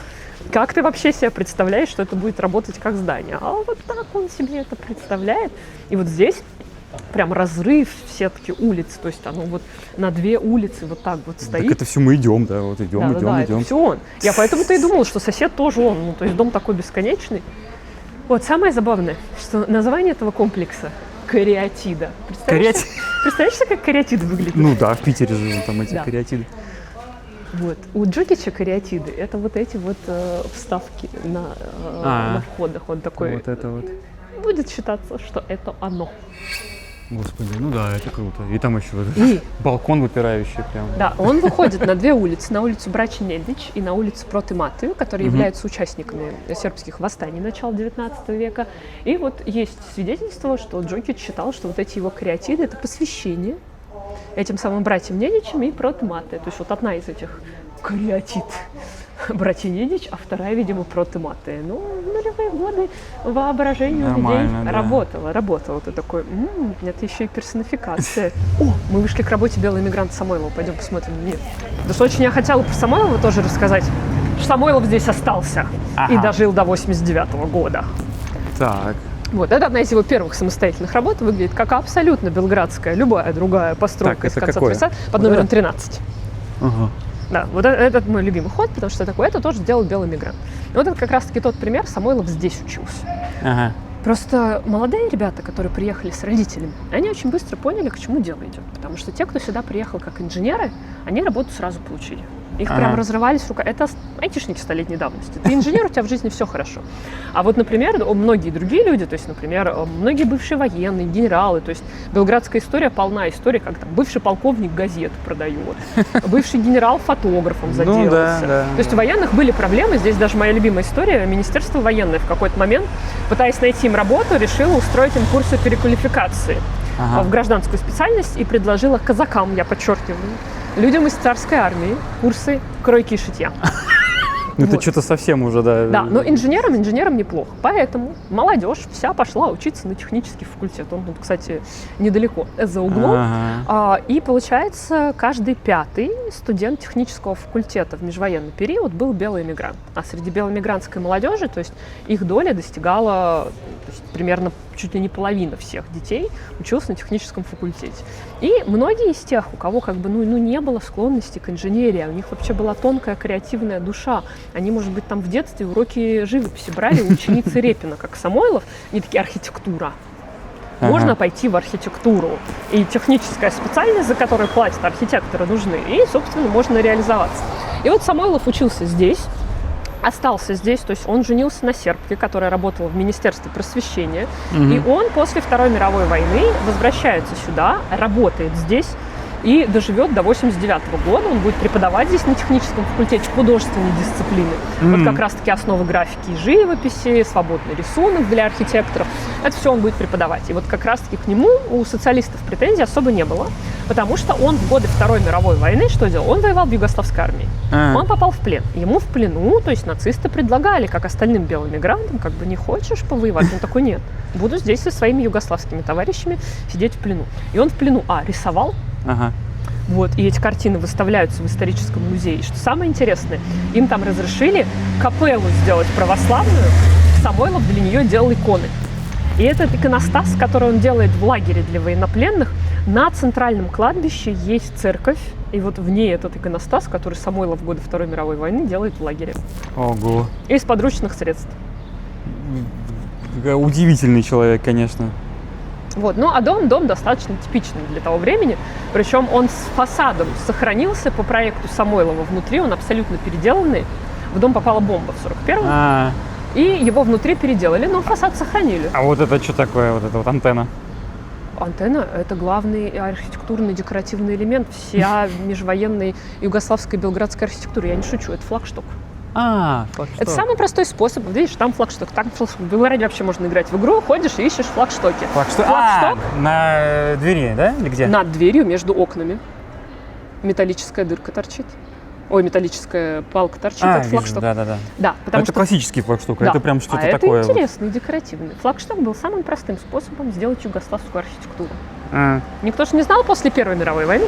Как ты вообще себе представляешь, что это будет работать как здание? А вот так он себе это представляет. И вот здесь прям разрыв сетки улиц, то есть оно вот на 2 улицы вот так вот стоит. Так это все мы идем, да, вот идем. Это все он. Я поэтому-то и думала, что сосед тоже он, ну то есть дом такой бесконечный. Вот самое забавное, что название этого комплекса кариатида. Представляешь, как кариатиды выглядят? Ну да, в Питере же там эти кариатиды. Вот. У Джокича кариатиды это вот эти вот вставки на входах. Он такой. Вот это вот. Будет считаться, что это оно. Господи, ну да, это круто. И там еще балкон выпирающий прям. Да, он выходит на 2 улицы. На улицу Брачин-Недич и на улицу Проти-Матеju, которые являются участниками сербских восстаний начала 19 века. И вот есть свидетельство, что Джокич считал, что вот эти его кариатиды — это посвящение этим самым братьям Недичам и Проти-Матеju. То есть вот одна из этих кариатид братья Недич, а вторая, видимо, Проти-Матеju. Ну, в нулевые годы воображение у людей работало. Ты такой, это еще и персонификация. Мы вышли к работе «Белый эмигрант» Самойлова. Пойдем посмотрим. Нет. Да что очень я хотела про Самойлова тоже рассказать. Самойлов здесь остался и дожил до 89-го года. Так. Вот, это одна из его первых самостоятельных работ. Выглядит как абсолютно белградская, любая другая постройка из конца 30-х под номером 13. Да, вот этот мой любимый ход, потому что это тоже сделал «Белый эмигрант». И вот это как раз-таки тот пример, Самойлов здесь учился. Просто молодые ребята, которые приехали с родителями, они очень быстро поняли, к чему дело идет. Потому что те, кто сюда приехал как инженеры, они работу сразу получили. Их прям разрывались рука. Это айтишники столетней давности. Ты инженер, у тебя в жизни все хорошо. А вот, например, многие другие люди, то есть, например, многие бывшие военные, генералы, то есть белградская история полна истории, как там бывший полковник газету продает, бывший генерал фотографом заделался. То есть у военных были проблемы. Здесь даже моя любимая история. Министерство военное в какой-то момент, пытаясь найти им работу, решило устроить им курсы переквалификации в гражданскую специальность и предложила казакам, я подчеркиваю, людям из царской армии курсы кройки и шитья. Ну это что-то совсем уже, да. Да, но инженерам неплохо. Поэтому молодежь вся пошла учиться на технический факультет. Он тут, кстати, недалеко за углом. И получается, каждый 5-й студент технического факультета в межвоенный период был белый эмигрант. А среди белоэмигрантской молодежи, то есть их доля достигала примерно чуть ли не половина всех детей училась на техническом факультете. И многие из тех, у кого не было склонности к инженерии, у них вообще была тонкая креативная душа, они, может быть, там в детстве уроки живописи брали у ученицы Репина, как Самойлов, не такие архитектура. Можно пойти в архитектуру. И техническая специальность, за которую платят архитекторы, нужны. И, собственно, можно реализоваться. И вот Самойлов учился здесь, остался здесь, то есть он женился на сербке, которая работала в Министерстве просвещения, и он после Второй мировой войны возвращается сюда, работает здесь, и доживет до 89 года. Он будет преподавать здесь на техническом факультете художественной дисциплины. Вот как раз-таки основы графики и живописи, свободный рисунок для архитекторов. Это все он будет преподавать. И вот как раз-таки к нему у социалистов претензий особо не было, потому что он в годы Второй мировой войны что делал? Он воевал в югославской армии. Он попал в плен. Ему в плену, то есть нацисты предлагали, как остальным белым мигрантам, как бы не хочешь повоевать? Он такой, нет, буду здесь со своими югославскими товарищами сидеть в плену. И он в плену, рисовал. Вот, и эти картины выставляются в историческом музее. И что самое интересное, им там разрешили капеллу сделать православную. Самойлов для нее делал иконы. И этот иконостас, который он делает в лагере для военнопленных, на центральном кладбище есть церковь. И вот в ней этот иконостас, который Самойлов в годы Второй мировой войны делает в лагере. Ого. Из подручных средств. Удивительный человек, конечно. Вот. Ну, а дом достаточно типичный для того времени. Причем он с фасадом сохранился по проекту Самойлова внутри. Он абсолютно переделанный. В дом попала бомба в 41-м. И его внутри переделали, но фасад сохранили. А вот это что такое, вот эта вот антенна? Антенна – это главный архитектурный декоративный элемент вся межвоенной югославской белградской архитектуры. Я не шучу, это флагшток. Флагшток. Это самый простой способ. Видишь, там флагшток. Там флагшток. В Белграде вообще можно играть в игру, ходишь и ищешь флагштоки. Флагшток? На двери, да? Или где? Над дверью между окнами. Металлическая дырка торчит. Ой, металлическая палка торчит, это флагшток. Да. Да, потому это что... классический флагшток, Да. это прям что-то это такое. интересный, декоративный. Флагшток был самым простым способом сделать югославскую архитектуру. Никто же не знал после Первой мировой войны,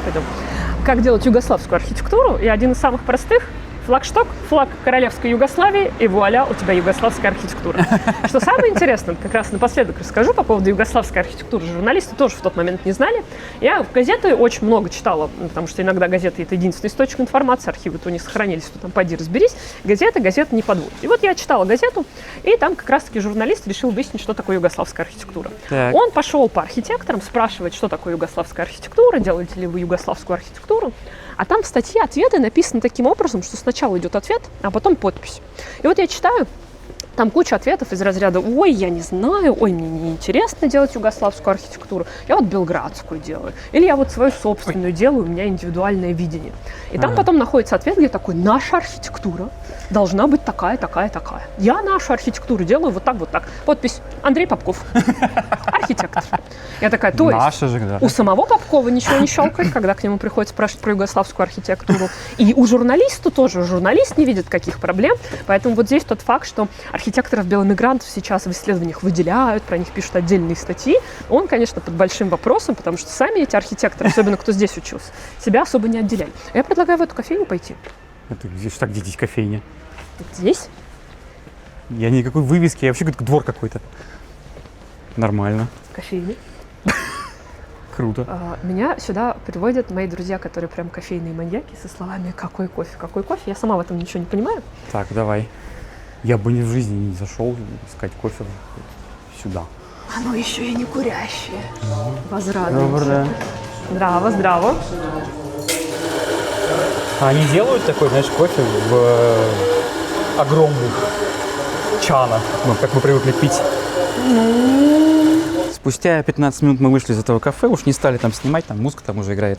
как делать югославскую архитектуру, и один из самых простых флагшток, флаг королевской Югославии, и вуаля, у тебя югославская архитектура. Что самое интересное, как раз напоследок расскажу по поводу югославской архитектуры. Журналисты тоже в тот момент не знали. Я газеты очень много читала, потому что иногда газеты — это единственный источник информации, архивы-то не сохранились, то там поди разберись. Газеты не подводят. И вот я читала газету, и там как раз-таки журналист решил выяснить, что такое югославская архитектура. Так. Он пошел по архитекторам, спрашивает, что такое югославская архитектура, делаете ли вы югославскую архитектуру. А там в статье ответы написаны таким образом, что сначала идет ответ, а потом подпись. И вот я читаю, там куча ответов из разряда «Ой, я не знаю», «Ой, мне не интересно делать югославскую архитектуру», «Я вот белградскую делаю», или «Я вот свою собственную делаю, у меня индивидуальное видение». И там потом находится ответ, где такой «Наша архитектура должна быть такая, такая, такая». Я нашу архитектуру делаю вот так, вот так. Подпись «Андрей Попков, архитектор». Я такая, то есть Наша же, да. у самого Попкова ничего не щелкает, когда к нему приходят спрашивать про югославскую архитектуру. И у журналиста тоже. Журналист не видит каких проблем. Поэтому вот здесь тот факт, что архитекторов беломигрантов сейчас в исследованиях выделяют, про них пишут отдельные статьи, он, конечно, под большим вопросом, потому что сами эти архитекторы, особенно кто здесь учился, себя особо не отделяли. Я предлагаю в эту кофейню пойти. Это где здесь кофейня? Здесь? Я никакой вывески, я вообще как двор какой-то. Нормально. Кофейня. Круто. Меня сюда приводят мои друзья, которые прям кофейные маньяки, со словами «какой кофе, какой кофе?». Я сама в этом ничего не понимаю. Так, давай. Я бы ни в жизни не зашел искать кофе сюда. Оно еще и не курящее. Возрадуемся. Доброе. Здраво, здраво. Они делают такой, знаешь, кофе в огромных чанах, как мы привыкли пить. Спустя 15 минут мы вышли из этого кафе, уж не стали там снимать, там музыка там уже играет.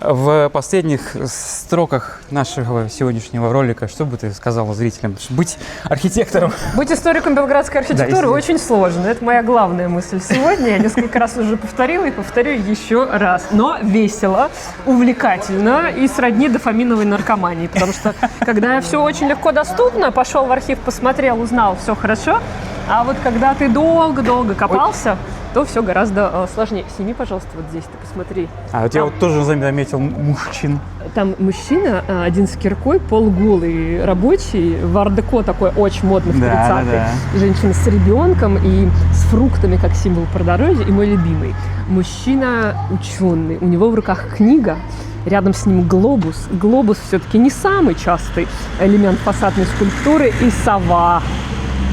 В последних строках нашего сегодняшнего ролика, что бы ты сказала зрителям? Быть архитектором? Быть историком белградской архитектуры очень сложно. Это моя главная мысль сегодня. Я несколько раз уже повторила и повторю еще раз. Но весело, увлекательно и сродни дофаминовой наркомании. Потому что, когда все очень легко доступно, пошел в архив, посмотрел, узнал, все хорошо. А вот когда ты долго-долго копался, то все гораздо сложнее. Сними, пожалуйста, вот здесь, ты посмотри. Вот я вот тоже заметил мужчин. Там мужчина, один с киркой, полуголый, рабочий, в ар-деко такой очень модный в 30-е. Да. Женщина с ребенком и с фруктами, как символ продорожья. И мой любимый. Мужчина ученый, у него в руках книга, рядом с ним глобус. Глобус все-таки не самый частый элемент фасадной скульптуры. И сова.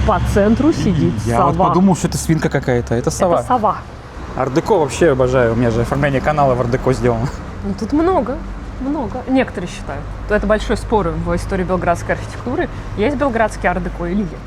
По центру сидит Я сова. вот подумал, что это свинка какая-то. Это сова. Это сова. Ар-деко вообще обожаю. У меня же оформление канала в ар-деко сделано. Ну, тут много. Некоторые считают. Это большой спор в истории белградской архитектуры. Есть белградский ар-деко или нет?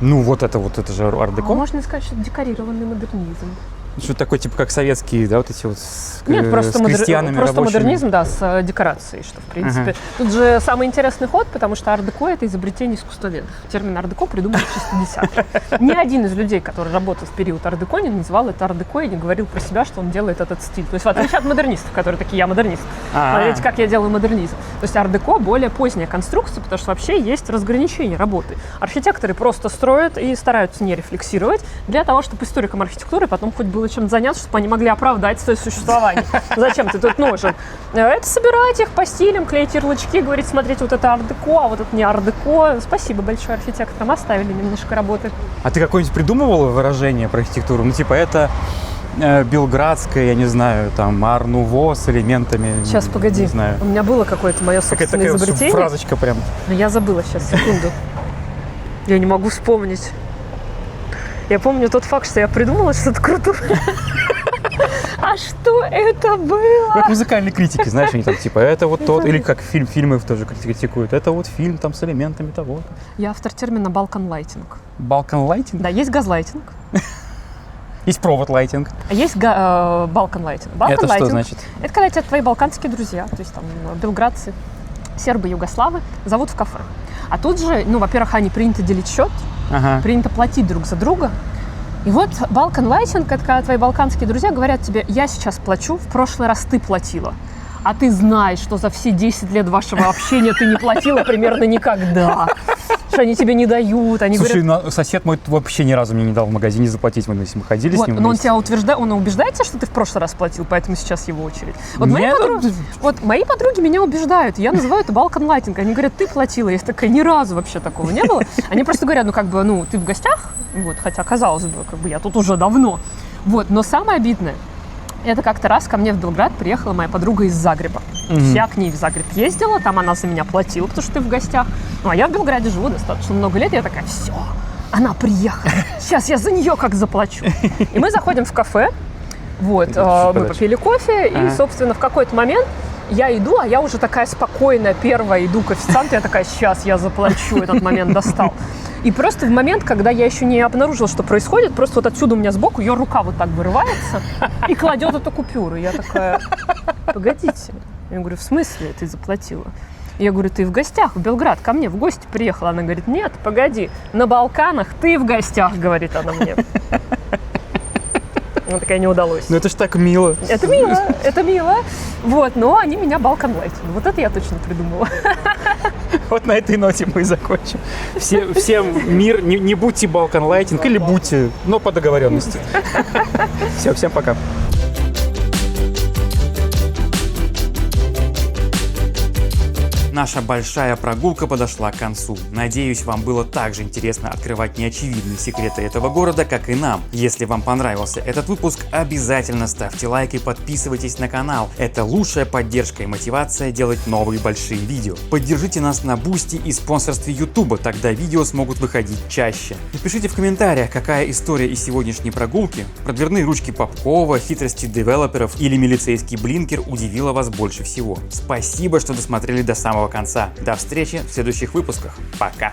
Ну, вот это же ар-деко. Можно сказать, что это декорированный модернизм. Что такое, типа, как советские, да, вот эти вот Нет, просто, с крестьянами просто рабочими. модернизм, да, с декорацией, что, в принципе. Тут же самый интересный ход, потому что ар-деко – это изобретение искусствоведов. Термин ар-деко придумали в 60-е. Ни один из людей, который работал в период ар-деко, не называл это ар-деко и не говорил про себя, что он делает этот стиль. То есть, в отличие от модернистов, которые такие, я модернист. Смотрите, как я делаю модернизм. То есть, ар-деко более поздняя конструкция, потому что вообще есть разграничение работы. Архитекторы просто строят и стараются не рефлексировать для того, чтобы историкам архитектуры потом хоть было чем заняться, чтобы они могли оправдать свое существование. Зачем ты тут нужен? Это собирать их по стилям, клеить ярлычки, говорить, смотрите, вот это ар-деко, а вот это не ар-деко. Спасибо большое архитекторам, оставили немножко работы. А ты какое-нибудь придумывала выражение про архитектуру? Ну, типа, это белградская, я не знаю, там, ар-нуво с элементами. Сейчас, погоди. Не знаю. У меня было какое-то мое собственное изобретение. Фразочка прям. Но я забыла сейчас, секунду. Я не могу вспомнить. Я помню тот факт, что я придумала что-то крутое. А что это было? Как музыкальные критики, знаешь, они там типа, это вот тот, или как фильмы тоже критикуют, это вот фильм там с элементами того. Я автор термина «балкан-лайтинг». Балкан-лайтинг? Да, есть газлайтинг, Есть провод-лайтинг. а есть балкан-лайтинг. Это что значит? Это когда тебя твои балканские друзья, то есть там белградцы, сербы, югославы, зовут в кафе. А тут же, ну, во-первых, они принято делить счет, принято платить друг за друга. И вот балкан-лайтинг, это когда твои балканские друзья говорят тебе, я сейчас плачу, в прошлый раз ты платила. А ты знаешь, что за все 10 лет вашего общения ты не платила примерно никогда. Что они тебе не дают. Они Слушай, говорят, сосед мой вообще ни разу мне не дал в магазине заплатить, мы ходили вот, с ним но он вместе. тебя утверждает, он убеждает тебя, что ты в прошлый раз платил, поэтому сейчас его очередь. Вот, Нет, мои подруги меня убеждают, я называю это балкан-лайтинг. Они говорят, ты платила, я такая, ни разу вообще такого не было. Они просто говорят, ну как бы, ну ты в гостях, вот, хотя казалось бы, как бы я тут уже давно. Вот, но самое обидное, это как-то раз ко мне в Белград приехала моя подруга из Загреба. Я к ней в Загреб ездила, там она за меня платила, потому что ты в гостях. Ну, а я в Белграде живу достаточно много лет, и я такая, все, она приехала, сейчас я за нее как заплачу. И мы заходим в кафе, вот, мы попили кофе, и, собственно, в какой-то момент я иду, а я уже такая спокойная, первая, иду к официанту, я такая, сейчас я заплачу, этот момент достал. И просто в момент, когда я еще не обнаружила, что происходит, просто вот отсюда у меня сбоку ее рука вот так вырывается и кладет эту купюру. Я такая, погодите. Я говорю, в смысле ты заплатила? Я говорю, ты в гостях, в Белград, ко мне в гости приехала. Она говорит, нет, погоди, на Балканах ты в гостях, говорит она мне. Она такая, не удалось. Ну это ж так мило. Это мило, это мило. Вот, но они меня балкан-лайтили. Вот это я точно придумала. Вот на этой ноте мы и закончим. Всем мир, не будьте балкан-лайтинг или будьте, но по договоренности. Все, всем пока. Наша большая прогулка подошла к концу. Надеюсь, вам было так же интересно открывать неочевидные секреты этого города, как и нам. Если вам понравился этот выпуск, обязательно ставьте лайк и подписывайтесь на канал. Это лучшая поддержка и мотивация делать новые большие видео. Поддержите нас на Бусти и спонсорстве YouTube, тогда видео смогут выходить чаще. Напишите в комментариях, какая история из сегодняшней прогулки, про дверные ручки Попкова, хитрости девелоперов или милицейский блинкер удивила вас больше всего. Спасибо, что досмотрели до самого конца. До встречи в следующих выпусках. Пока!